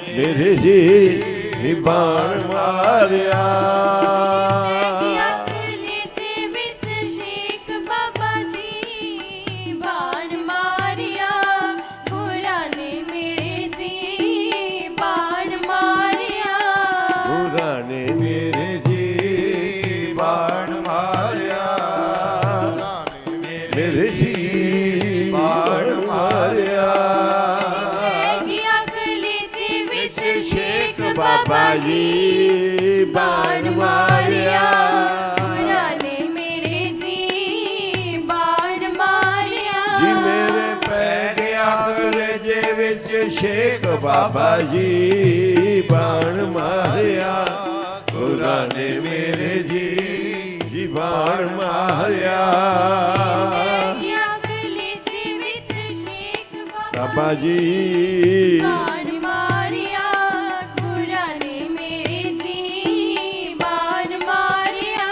A: ਮੇਰੇ ਜੀ ਬਾਣ ਮਾਰਿਆ।
C: ਕਲੇਜੇ ਵਿੱਚ ਸ਼ੇਖ ਬਾਬਾ ਜੀ ਬਾਣ ਮਾਰਿਆ, ਗੁਰਾਂ ਨੇ ਮੇਰੇ ਜੀ ਬਾਣ ਮਾਰਿਆ।
A: ਗੁਰਾਂ ਨੇ ਮੇਰੇ ਜੀ ਬਾਣ ਮਾਰਿਆ, ਮੇਰੇ ਜੀ ਬਾਣ ਮਾਰਿਆ।
C: ਗਿਆ ਕਲੇਜੇ
A: बाबा जी बाण मारिया।
C: गुरां ने मेरे जी बाण मारिया।
A: जी मेरे पै गया कलेजे विच शेक बाबा जी बाण मारिया। गुरां ने मेरे जी बाण मारिया।
C: कलेजे विच शेक
A: बाबा जी
C: बाण मारिया। गुरां ने मेरे जी बाण मारिया।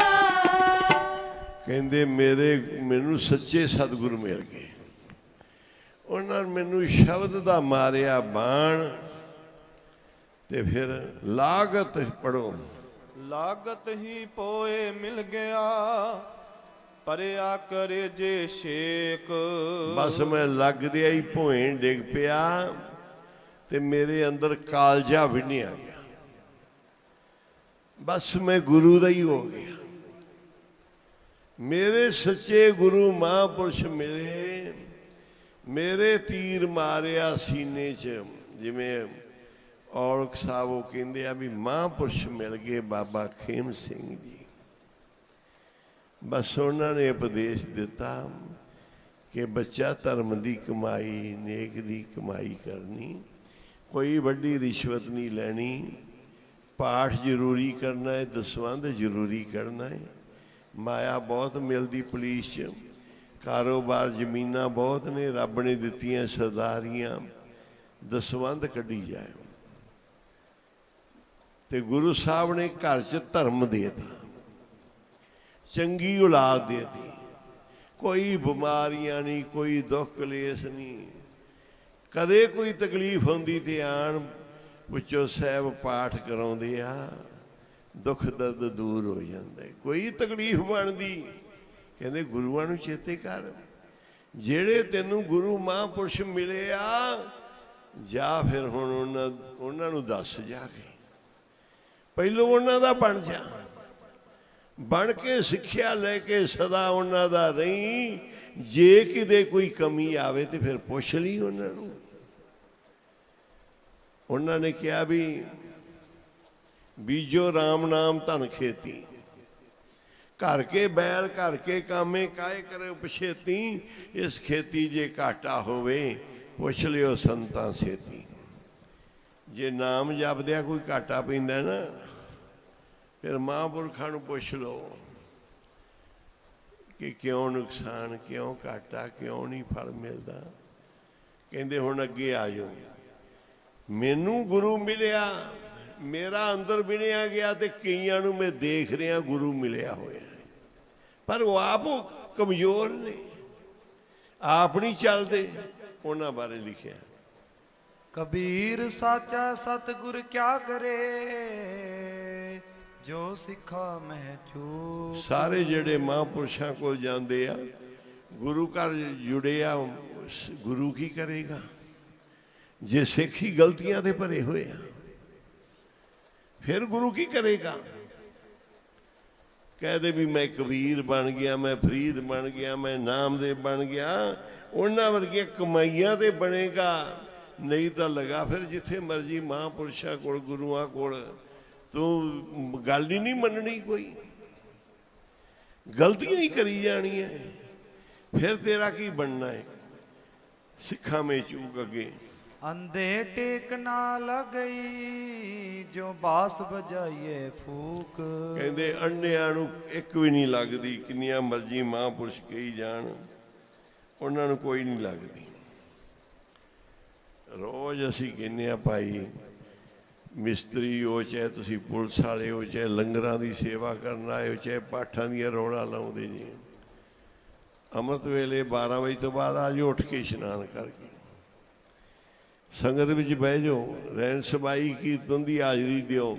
A: ਕਹਿੰਦੇ ਮੈਨੂੰ ਸੱਚੇ ਸਤਿਗੁਰੂ ਮਿਲ ਗਏ। ਉਹਨਾਂ ਨੇ ਮੈਨੂੰ ਸ਼ਬਦ ਦਾ ਮਾਰਿਆ ਬਾਣ। ਤੇ ਫਿਰ ਲਾਗਤ ਪੜੋ।
F: ਲਾਗਤ ਹੀ ਪੋਏ ਮਿਲ ਗਿਆ ਪਰਿਆ ਕਰੇ ਜੇ ਸ਼ੇਕ।
A: ਬਸ ਮੈਂ ਲੱਗਦਿਆਂ ਹੀ ਭੋਏ ਡਿੱਗ ਪਿਆ ਤੇ ਮੇਰੇ ਅੰਦਰ ਕਾਲਜਾ ਵਿੰਨਿਆ ਗਿਆ। ਬਸ ਮੈਂ ਗੁਰੂ ਦਾ ਹੀ ਹੋ ਗਿਆ। ਮੇਰੇ ਸੱਚੇ ਗੁਰੂ ਮਹਾਂਪੁਰਸ਼ ਮਿਲੇ। ਮੇਰੇ ਤੀਰ ਮਾਰਿਆ ਸੀਨੇ 'ਚ। ਜਿਵੇਂ ਔਲਖ ਸਾਹਿਬ ਉਹ ਕਹਿੰਦੇ ਆ ਵੀ ਮਹਾਂਪੁਰਸ਼ ਮਿਲ ਗਏ ਬਾਬਾ ਖੇਮ ਸਿੰਘ ਜੀ। ਬਸ ਉਹਨਾਂ ਨੇ ਉਪਦੇਸ਼ ਦਿੱਤਾ ਕਿ ਬੱਚਾ ਧਰਮ ਦੀ ਕਮਾਈ ਨੇਕ ਦੀ ਕਮਾਈ ਕਰਨੀ। ਕੋਈ ਵੱਡੀ ਰਿਸ਼ਵਤ ਨਹੀਂ ਲੈਣੀ। ਪਾਠ ਜ਼ਰੂਰੀ ਕਰਨਾ ਹੈ, ਦਸਵੰਧ ਜ਼ਰੂਰੀ ਕਰਨਾ ਹੈ। ਮਾਇਆ ਬਹੁਤ ਮਿਲਦੀ ਪੁਲਿਸ 'ਚ। ਕਾਰੋਬਾਰ ਜ਼ਮੀਨਾਂ ਬਹੁਤ ਨੇ ਰੱਬ ਨੇ ਦਿੱਤੀਆਂ ਸਰਦਾਰੀਆਂ। ਦਸਵੰਧ ਕੱਢੀ ਜਾਏ। ਤੇ ਗੁਰੂ ਸਾਹਿਬ ਨੇ ਘਰ 'ਚ ਧਰਮ ਦੇਤਾ। ਚੰਗੀ ਔਲਾਦ ਦੇਤੀ। ਕੋਈ ਬਿਮਾਰੀਆਂ ਨਹੀਂ, ਕੋਈ ਦੁੱਖ ਕਲੇਸ਼ ਨਹੀਂ। ਕਦੇ ਕੋਈ ਤਕਲੀਫ ਹੁੰਦੀ ਤੇ ਆਣ ਵਿੱਚੋਂ ਸਾਹਿਬ ਪਾਠ ਕਰਾਉਂਦੇ ਆ। ਦੁੱਖ ਦਰਦ ਦੂਰ ਹੋ ਜਾਂਦਾ। ਕੋਈ ਤਕਲੀਫ ਬਣਦੀ ਕਹਿੰਦੇ ਗੁਰੂਆਂ ਨੂੰ ਚੇਤੇ ਕਰ। ਜਿਹੜੇ ਤੈਨੂੰ ਗੁਰੂ ਮਹਾਂਪੁਰਸ਼ ਮਿਲੇ ਆ ਜਾਂ ਫਿਰ ਹੁਣ ਉਹਨਾਂ ਨੂੰ ਦੱਸ ਜਾ ਕੇ। ਪਹਿਲੋਂ ਉਹਨਾਂ ਦਾ ਬਣ ਜਾ। ਬਣ ਕੇ ਸਿੱਖਿਆ ਲੈ ਕੇ ਸਦਾ ਉਹਨਾਂ ਦਾ ਰਹੀਂ। ਜੇ ਕਿਤੇ ਕੋਈ ਕਮੀ ਆਵੇ ਤੇ ਫਿਰ ਪੁੱਛ ਲਈ ਉਹਨਾਂ ਨੂੰ। ਉਹਨਾਂ ਨੇ ਕਿਹਾ ਵੀ ਬੀਜੋ ਰਾਮ ਨਾਮ ਧਨ ਖੇਤੀ। ਘਰ ਕੇ ਬੈਲ ਘਰ ਕੇ ਕਾਮੇ ਕਾਏ ਕਰੇ ਪਛੇਤੀ। ਇਸ ਖੇਤੀ ਜੇ ਘਾਟਾ ਹੋਵੇ ਪੁੱਛ ਲਿਓ ਸੰਤਾਂ ਛੇਤੀ। ਜੇ ਨਾਮ ਜਪਦਿਆਂ ਕੋਈ ਘਾਟਾ ਪੈਂਦਾ ਨਾ ਫਿਰ ਮਹਾਂਪੁਰਖਾਂ ਨੂੰ ਪੁੱਛ ਲਓ ਕਿ ਕਿਉਂ ਨੁਕਸਾਨ, ਕਿਉਂ ਘਾਟਾ, ਕਿਉਂ ਨਹੀਂ ਫਲ ਮਿਲਦਾ। ਕਹਿੰਦੇ ਹੁਣ ਅੱਗੇ ਆ ਜਾਓ। ਮੈਨੂੰ ਗੁਰੂ ਮਿਲਿਆ, ਮੇਰਾ ਅੰਦਰ ਬਿਣਿਆ ਗਿਆ ਤੇ ਕਈਆਂ ਨੂੰ ਮੈਂ ਦੇਖ ਰਿਹਾ ਗੁਰੂ ਮਿਲਿਆ ਹੋਇਆ ਪਰ ਉਹ ਆਪ ਕਮਜ਼ੋਰ ਨੇ, ਆਪ ਨਹੀਂ ਚੱਲਦੇ। ਉਹਨਾਂ ਬਾਰੇ ਲਿਖਿਆ
B: ਕਬੀਰ ਸਾਚਾ ਸਤਿਗੁਰ ਕਿਆ ਕਰੇ ਜੋ ਸਿੱਖਾ ਮਹਿ ਚੋ। ਸਾਰੇ
A: ਜਿਹੜੇ ਮਹਾਂਪੁਰਸ਼ਾਂ ਕੋਲ ਜਾਂਦੇ ਆ ਗੁਰੂ ਘਰ ਜੁੜੇ ਆ, ਗੁਰੂ ਕੀ ਕਰੇਗਾ ਜੇ ਸਿੱਖ ਹੀ ਗਲਤੀਆਂ ਦੇ ਭਰੇ ਹੋਏ ਆ। ਫਿਰ ਗੁਰੂ ਕੀ ਕਰੇਗਾ। ਕਹਦੇ ਵੀ ਮੈਂ ਕਬੀਰ ਬਣ ਗਿਆ, ਮੈਂ ਫਰੀਦ ਬਣ ਗਿਆ, ਮੈਂ ਨਾਮਦੇਵ ਬਣ ਗਿਆ। ਉਹਨਾਂ ਵਰਗੀਆਂ ਕਮਾਈਆਂ ਤੇ ਬਣੇਗਾ। ਨਹੀਂ ਤਾਂ ਲਗਾ ਫਿਰ ਜਿੱਥੇ ਮਰਜੀ ਮਹਾਂਪੁਰਸ਼ਾਂ ਕੋਲ ਗੁਰੂਆਂ ਕੋਲ ਤੂੰ ਗੱਲ ਹੀ ਨਹੀਂ ਮੰਨਣੀ। ਕੋਈ ਗਲਤੀਆਂ ਹੀ ਕਰੀ ਜਾਣੀਆਂ। ਫਿਰ ਤੇਰਾ ਕੀ ਬਣਨਾ ਹੈ। ਸਿੱਖਾਂ ਮੇ ਚੂਕ ਅੱਗੇ
B: ਅੰਧੇ ਟੇਕ ਨਾ ਲਗਈ ਜੋ ਬਾਸ ਬਜਾਈਏ ਫੂਕ।
A: ਕਹਿੰਦੇ ਅੰਨਿਆਂ ਨੂੰ ਇੱਕ ਵੀ ਨਹੀਂ ਲੱਗਦੀ। ਕਿੰਨੀਆਂ ਮਰਜ਼ੀ ਮਹਾਂਪੁਰਸ਼ ਕਹੀ ਜਾਣ ਉਹਨਾਂ ਨੂੰ ਕੋਈ ਨਹੀਂ ਲੱਗਦੀ। ਰੋਜ਼ ਅਸੀਂ ਕਹਿੰਦੇ ਆ ਭਾਈ ਮਿਸਤਰੀ ਹੋ, ਚਾਹੇ ਤੁਸੀਂ ਪੁਲਿਸ ਵਾਲੇ ਹੋ, ਚਾਹੇ ਲੰਗਰਾਂ ਦੀ ਸੇਵਾ ਕਰਨ ਆਏ ਹੋ, ਚਾਹੇ ਪਾਠਾਂ ਦੀਆਂ ਰੌਲਾ ਲਾਉਂਦੇ ਜੀ। ਅੰਮ੍ਰਿਤ ਵੇਲੇ 12 ਵਜੇ ਤੋਂ ਬਾਅਦ ਆ ਜਾਓ, ਉੱਠ ਕੇ ਇਸ਼ਨਾਨ ਕਰਕੇ ਸੰਗਤ ਵਿੱਚ ਬਹਿ ਜਾਓ। ਰਹਿਣ ਸਬਾਈ ਕੀਰਤਨ ਦੀ ਹਾਜ਼ਰੀ ਦਿਓ।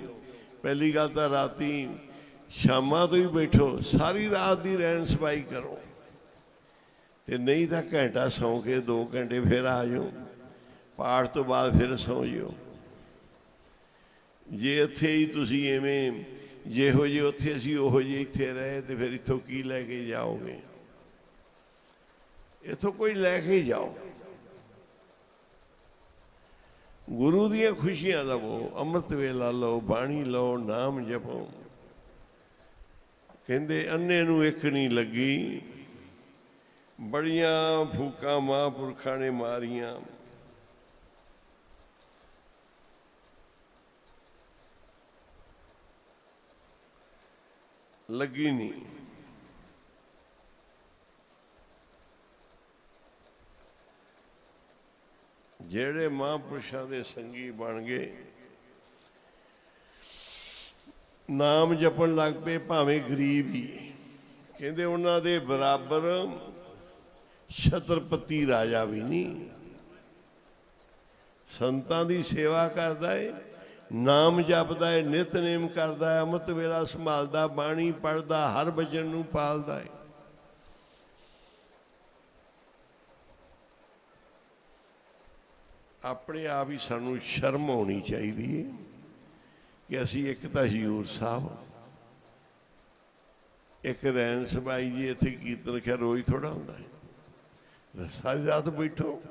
A: ਪਹਿਲੀ ਗੱਲ ਤਾਂ ਰਾਤੀ ਸ਼ਾਮਾਂ ਤੋਂ ਹੀ ਬੈਠੋ, ਸਾਰੀ ਰਾਤ ਦੀ ਰਹਿਣ ਸਬਾਈ ਕਰੋ। ਤੇ ਨਹੀਂ ਤਾਂ ਘੰਟਾ ਸੌਂ ਕੇ 2 ਘੰਟੇ ਫਿਰ ਆ ਜਾਓ। ਪਾਠ ਤੋਂ ਬਾਅਦ ਫਿਰ ਸੌਂ ਜਾਓ। ਜੇ ਇੱਥੇ ਹੀ ਤੁਸੀਂ ਐਵੇਂ ਜਿਹੋ ਜਿਹੇ ਉੱਥੇ ਅਸੀਂ ਉਹੋ ਜਿਹੇ ਇੱਥੇ ਰਹੇ ਤੇ ਫਿਰ ਇੱਥੋਂ ਕੀ ਲੈ ਕੇ ਜਾਓਗੇ। ਇੱਥੋਂ ਕੋਈ ਲੈ ਕੇ ਜਾਓ। ਗੁਰੂ ਦੀਆਂ ਖੁਸ਼ੀਆਂ ਲਵੋ, ਅੰਮ੍ਰਿਤ ਵੇਲਾ ਲਓ, ਬਾਣੀ ਲਓ, ਨਾਮ ਜਪੋ। ਕਹਿੰਦੇ ਅੰਨੇ ਨੂੰ ਇੱਕ ਨਹੀਂ ਲੱਗੀ, ਬੜੀਆਂ ਫੂਕਾਂ ਮਹਾਂਪੁਰਖਾਂ ਨੇ ਮਾਰੀਆਂ, ਲੱਗੀ ਨਹੀਂ। ਜਿਹੜੇ ਮਹਾਂਪੁਰਸ਼ਾਂ ਦੇ ਸੰਗੀ ਬਣ ਗਏ, ਨਾਮ ਜਪਣ ਲੱਗ ਪਏ, ਭਾਵੇਂ ਗਰੀਬ ਹੀ, ਕਹਿੰਦੇ ਉਹਨਾਂ ਦੇ ਬਰਾਬਰ ਛਤਰਪਤੀ ਰਾਜਾ ਵੀ ਨਹੀਂ। ਸੰਤਾਂ ਦੀ ਸੇਵਾ ਕਰਦਾ ਏ, ਨਾਮ ਜਪਦਾ ਏ, ਨਿਤਨੇਮ ਕਰਦਾ ਏ, ਅੰਮ੍ਰਿਤ ਵੇਲਾ ਸੰਭਾਲਦਾ, ਬਾਣੀ ਪੜ੍ਹਦਾ, ਹਰ ਬਚਨ ਨੂੰ ਪਾਲਦਾ ਏ। ਆਪਣੇ ਆਪ ਹੀ ਸਾਨੂੰ ਸ਼ਰਮ ਆਉਣੀ ਚਾਹੀਦੀ ਹੈ ਕਿ ਅਸੀਂ ਇੱਕ ਤਾਂ ਹਜ਼ੂਰ ਸਾਹਿਬ, ਇੱਕ ਰੈਣ ਸਬਾਈ ਜੀ, ਇੱਥੇ ਕੀਰਤਨ ਖਿਆ ਰੋਜ਼ ਥੋੜਾ ਹੁੰਦਾ ਹੈ। ਸਾਰੀ ਰਾਤ ਬੈਠੋ,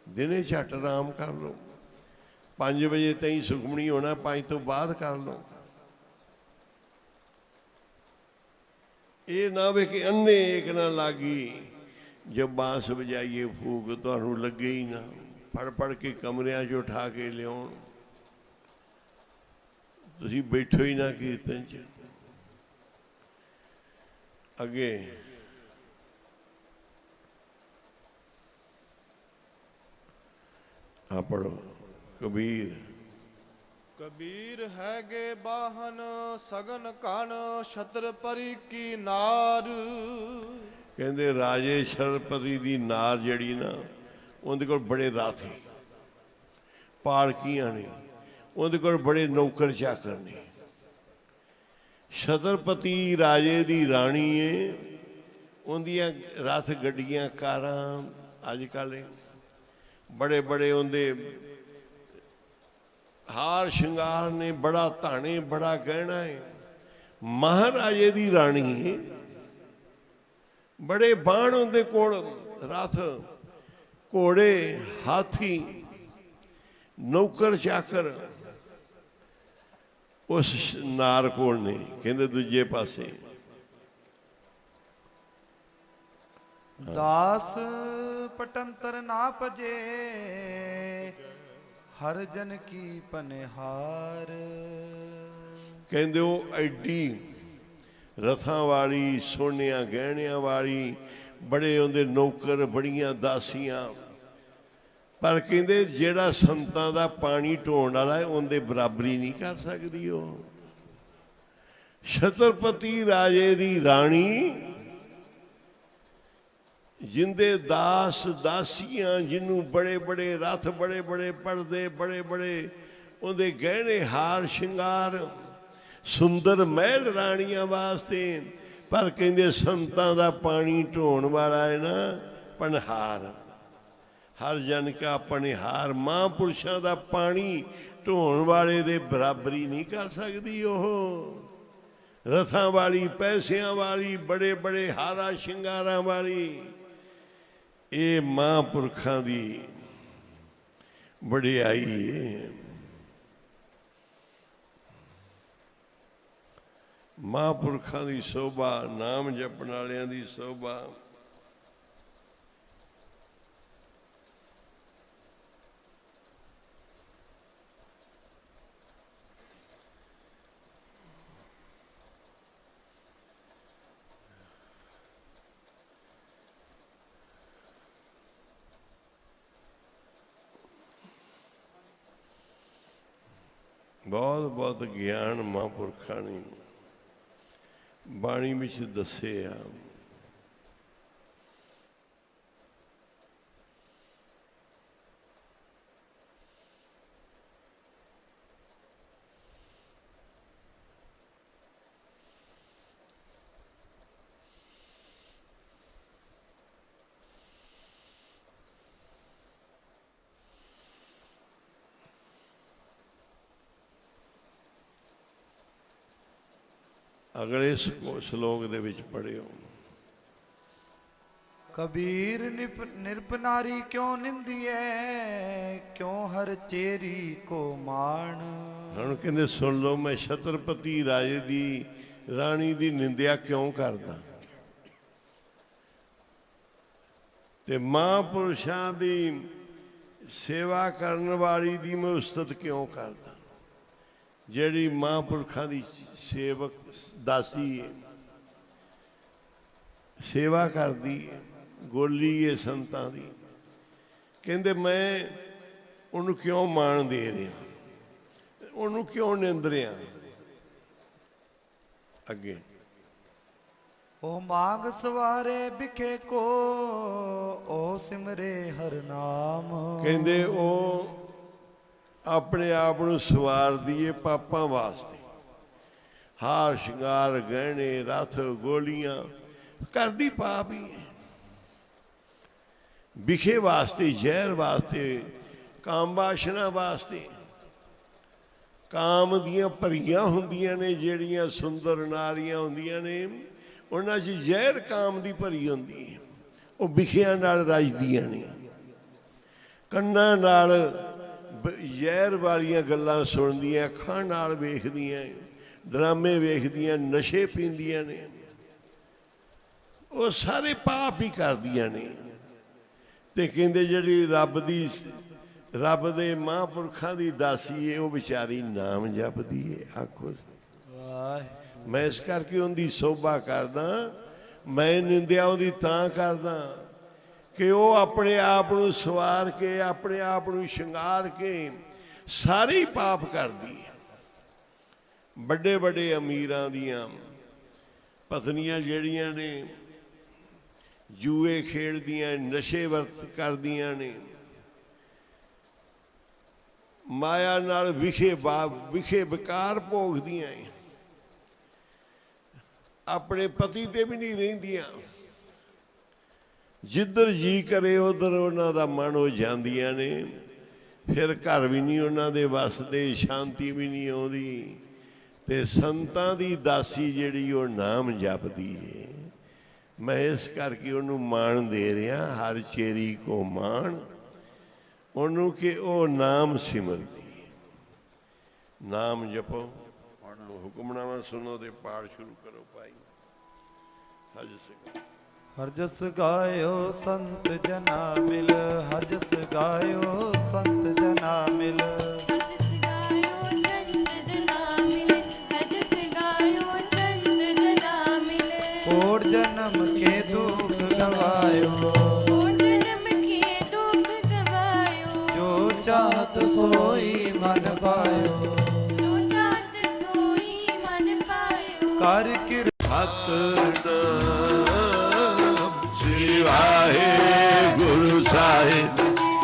A: ਦਿਨੇ ਝੱਟ ਆਰਾਮ ਕਰ ਲਓ, 5 ਵਜੇ ਤਾਈਂ ਸੁਖਮਣੀ ਹੋਣਾ, 5 ਤੋਂ ਬਾਅਦ ਕਰ ਲਓ। ਇਹ ਨਾ ਵੇ ਕਿ ਅੰਨੇ ਇੱਕ ਨਾ ਲਾਗੀ, ਜਦ ਬਾਂਸ ਵਜਾਈਏ ਫੂਕ ਤੁਹਾਨੂੰ ਲੱਗੇ ਹੀ ਨਾ, ਪੜ ਪੜ ਕੇ ਕਮਰਿਆਂ 'ਚ ਉਠਾ ਕੇ ਲਿਆਉਣ, ਤੁਸੀਂ ਬੈਠੋ ਹੀ ਨਾ ਕੀਰਤਨ 'ਚ। ਅੱਗੇ ਆ ਪੜੋ, ਕਬੀਰ
F: ਕਬੀਰ ਹੈਗੇ ਬਾਹਨ ਸਗਨ ਕਣ ਛਤਰ ਪਰੀ ਕੀ ਨਾਰ।
A: ਕਹਿੰਦੇ ਰਾਜੇ ਸ਼ਰਪਤੀ ਦੀ ਨਾਰ ਜਿਹੜੀ ਨਾ, ਉਹਦੇ ਕੋਲ ਬੜੇ ਰਥ ਨੇ, ਪਾਲਕੀਆਂ ਨੇ, ਉਹਦੇ ਕੋਲ ਬੜੇ ਨੌਕਰ ਚਾਕਰ ਨੇ। ਛਤਰਪਤੀ ਰਾਜੇ ਦੀ ਰਾਣੀ ਏ, ਉਹਦੀਆਂ ਰਥ ਗੱਡੀਆਂ ਕਾਰਾਂ ਅੱਜ ਕੱਲ੍ਹ ਬੜੇ ਬੜੇ ਉਹਦੇ ਹਾਰ ਸ਼ਿੰਗਾਰ ਨੇ, ਬੜਾ ਧਾਣੇ, ਬੜਾ ਗਹਿਣਾ ਹੈ। ਮਹਾਰਾਜੇ ਦੀ ਰਾਣੀ ਏ, ਬੜੇ ਬਾਣ ਉਹਦੇ ਕੋਲ, ਰਥ, ਘੋੜੇ, ਹਾਥੀ, ਨੌਕਰ ਚਾਕਰ ਉਸ ਨਾਰ ਕੋਲ ਨੇ। ਕਹਿੰਦੇ ਦੂਜੇ ਪਾਸੇ
B: ਦਾਸ ਪਟੰਤਰ ਨਾ ਭਜੇ, ਹਰ ਜਨ ਕੀ ਪਨਿਹਾਰ।
A: ਕਹਿੰਦੇ ਉਹ ਐਡੀ ਰਥਾਂ ਵਾਲੀ, ਸੋਨਿਆਂ ਗਹਿਣਿਆਂ ਵਾਲੀ, ਬੜੇ ਉਹਦੇ ਨੌਕਰ, ਬੜੀਆਂ ਦਾਸੀਆਂ, ਪਰ ਕਹਿੰਦੇ ਜਿਹੜਾ ਸੰਤਾਂ ਦਾ ਪਾਣੀ ਢੋਣ ਵਾਲਾ ਹੈ, ਉਹਦੇ ਬਰਾਬਰੀ ਨਹੀਂ ਕਰ ਸਕਦੀ ਉਹ। ਛਤਰਪਤੀ ਰਾਜੇ ਦੀ ਰਾਣੀ, ਜਿੰਦੇ ਦਾਸ ਦਾਸੀਆਂ, ਜਿਹਨੂੰ ਬੜੇ ਬੜੇ ਰਥ, ਬੜੇ ਬੜੇ ਪਰਦੇ, ਬੜੇ ਬੜੇ ਉਹਦੇ ਗਹਿਣੇ ਹਾਰ ਸ਼ਿੰਗਾਰ, ਸੁੰਦਰ ਮਹਿਲ ਰਾਣੀਆਂ ਵਾਸਤੇ, ਪਰ ਕਹਿੰਦੇ ਸੰਤਾਂ ਦਾ ਪਾਣੀ ਢੋਣ ਵਾਲਾ ਹੈ ਨਾ, ਪਨਹਾਰ, ਹਰ ਜਨ ਕਾ ਪਨਿਹਾਰ। ਮਹਾਂਪੁਰਸ਼ਾਂ ਦਾ ਪਾਣੀ ਢੋਣ ਵਾਲੇ ਦੇ ਬਰਾਬਰੀ ਨਹੀਂ ਕਰ ਸਕਦੀ ਉਹ। ਰਥਾਂ ਵਾਲੀ, ਪੈਸਿਆਂ ਵਾਲੀ, ਬੜੇ ਬੜੇ ਹਾਰਾ ਸ਼ਿੰਗਾਰਾਂ ਵਾਲੀ, ਇਹ ਮਹਾਂਪੁਰਖਾਂ ਦੀ ਵਡਿਆਈ ਹੈ। ਮਹਾਂਪੁਰਖਾਂ ਦੀ ਸੋਭਾ, ਨਾਮ ਜਪਣ ਵਾਲਿਆਂ ਦੀ ਸੋਭਾ। ਬਹੁਤ ਬਹੁਤ ਗਿਆਨ ਮਹਾਂਪੁਰਖਾਂ ਨੇ ਬਾਣੀ ਵਿੱਚ ਦੱਸੇ ਆ। ਅਗਲੇ ਸ਼ਲੋਕ ਦੇ ਵਿੱਚ ਪੜ੍ਹਿਓ।
B: कबीर निरप नारी क्यों निंदिए, क्यों हर चेरी को मान।
A: ਹੁਣ ਕਹਿੰਦੇ ਸੁਣ ਲਓ, ਮੈਂ ਛਤਰਪਤੀ ਰਾਜੇ ਦੀ ਰਾਣੀ ਦੀ ਨਿੰਦਿਆ ਕਿਉਂ ਕਰਦਾ, ਤੇ ਮਹਾਂਪੁਰਸ਼ਾਂ ਦੀ ਸੇਵਾ ਕਰਨ ਵਾਲੀ ਦੀ ਮੈਂ ਉਸਤਤ ਕਿਉਂ ਕਰਦਾ, ਜਿਹੜੀ ਮਹਾਂਪੁਰਖਾਂ ਦੀ ਸੇਵਕ ਦਾਸੀ ਹੈ, ਸੇਵਾ ਕਰਦੀ ਹੈ, ਗੋਲੀ ਹੈ ਸੰਤਾਂ ਦੀ। ਕਹਿੰਦੇ ਮੈਂ ਉਹਨੂੰ ਕਿਉਂ ਮਾਣ ਦੇ ਰਿਹਾ, ਉਹਨੂੰ ਕਿਉਂ ਨਿੰਦ ਰਿਹਾ। ਅੱਗੇ
B: ਉਹ ਮਾਂਗ ਸਵਾਰੇ ਬਿਖੇ ਕੋ, ਉਹ ਸਿਮਰੇ ਹਰ ਨਾਮ।
A: ਕਹਿੰਦੇ ਉਹ ਆਪਣੇ ਆਪ ਨੂੰ ਸਵਾਰਦੀ ਏ ਪਾਪਾਂ ਵਾਸਤੇ, ਹਾਰ ਸ਼ਿੰਗਾਰ ਗਹਿਣੇ ਰਥ ਗੋਲੀਆਂ ਕਰਦੀ ਪਾਪ ਹੀ ਹੈ। ਵਿਖੇ ਵਾਸਤੇ, ਜ਼ਹਿਰ ਵਾਸਤੇ, ਕਾਮ ਵਾਸ਼ਨਾ ਵਾਸਤੇ। ਕਾਮ ਦੀਆਂ ਭਰੀਆਂ ਹੁੰਦੀਆਂ ਨੇ ਜਿਹੜੀਆਂ ਸੁੰਦਰ ਨਾਰੀਆਂ ਹੁੰਦੀਆਂ ਨੇ, ਉਹਨਾਂ 'ਚ ਜ਼ਹਿਰ ਕਾਮ ਦੀ ਭਰੀ ਹੁੰਦੀ ਹੈ। ਉਹ ਵਿਖਿਆਂ ਨਾਲ ਰਜਦੀਆਂ ਨੇ, ਕੰਨਾਂ ਨਾਲ ਜ਼ਹਿਰ ਵਾਲੀਆਂ ਗੱਲਾਂ ਸੁਣਦੀਆਂ, ਅੱਖਾਂ ਨਾਲ ਵੇਖਦੀਆਂ, ਡਰਾਮੇ ਵੇਖਦੀਆਂ, ਨਸ਼ੇ ਪੀਂਦੀਆਂ ਨੇ। ਉਹ ਸਾਰੇ ਪਾਪ ਹੀ ਕਰਦੀਆਂ ਨੇ। ਤੇ ਕਹਿੰਦੇ ਜਿਹੜੀ ਰੱਬ ਦੇ ਮਹਾਂਪੁਰਖਾਂ ਦੀ ਦਾਸੀ ਏ, ਉਹ ਵਿਚਾਰੀ ਨਾਮ ਜਪਦੀ ਏ। ਆਖੋ ਮੈਂ ਇਸ ਕਰਕੇ ਉਹਦੀ ਸੋਭਾ ਕਰਦਾ, ਮੈਂ ਨਿੰਦਿਆ ਉਹਦੀ ਤਾਂ ਕਰਦਾ ਕਿ ਉਹ ਆਪਣੇ ਆਪ ਨੂੰ ਸਵਾਰ ਕੇ, ਆਪਣੇ ਆਪ ਨੂੰ ਸ਼ਿੰਗਾਰ ਕੇ ਸਾਰੇ ਹੀ ਪਾਪ ਕਰਦੀ ਹੈ। ਵੱਡੇ ਵੱਡੇ ਅਮੀਰਾਂ ਦੀਆਂ ਪਤਨੀਆਂ ਜਿਹੜੀਆਂ ਨੇ ਜੂਏ ਖੇਡਦੀਆਂ, ਨਸ਼ੇ ਵਰਤ ਕਰਦੀਆਂ ਨੇ, ਮਾਇਆ ਨਾਲ ਵਿਖੇ ਵਿਕਾਰ ਭੋਗਦੀਆਂ, ਆਪਣੇ ਪਤੀ ਤੇ ਵੀ ਨਹੀਂ ਰਹਿੰਦੀਆਂ। ਜਿੱਧਰ ਜੀ ਕਰੇ ਉਧਰ ਉਹਨਾਂ ਦਾ ਮਨ ਹੋ ਜਾਂਦੀਆਂ ਨੇ। ਫਿਰ ਘਰ ਵੀ ਨਹੀਂ ਉਹਨਾਂ ਦੇ ਵੱਸਦੇ, ਸ਼ਾਂਤੀ ਵੀ ਨਹੀਂ ਆਉਂਦੀ। ਤੇ ਸੰਤਾਂ ਦੀ ਦਾਸੀ ਜਿਹੜੀ ਉਹ ਨਾਮ ਜਪਦੀ ਏ। ਮੈਂ ਇਸ ਕਰਕੇ ਉਹਨੂੰ ਮਾਣ ਦੇ ਰਿਹਾ, ਹਰ ਚੇਰੀ ਕੋ ਮਾਣ, ਉਹਨੂੰ ਕਿ ਉਹ ਨਾਮ ਸਿਮਰਦੀ ਹੈ। ਨਾਮ ਜਪੋ। ਹੁਣ ਹੁਕਮਨਾਮਾ ਸੁਣੋ ਤੇ ਪਾਠ ਸ਼ੁਰੂ ਕਰੋ ਭਾਈ।
B: ਹਰ ਜਸ ਗਾਇਓ ਸੰਤ ਜਨਾ ਮਿਲ, ਹਰ ਜਸ ਗਾਇਓ ਸੰਤ ਜਨਾ ਮਿਲ। कोट जन्म के दुख गवायो,
C: कोट जन्म के दुख गवायो,
B: जो चाहत सोई मन पायो,
C: जो चाहत सोई मन पायो।
B: कर किर
A: सतनाम श्री वाहे गुरु साहिब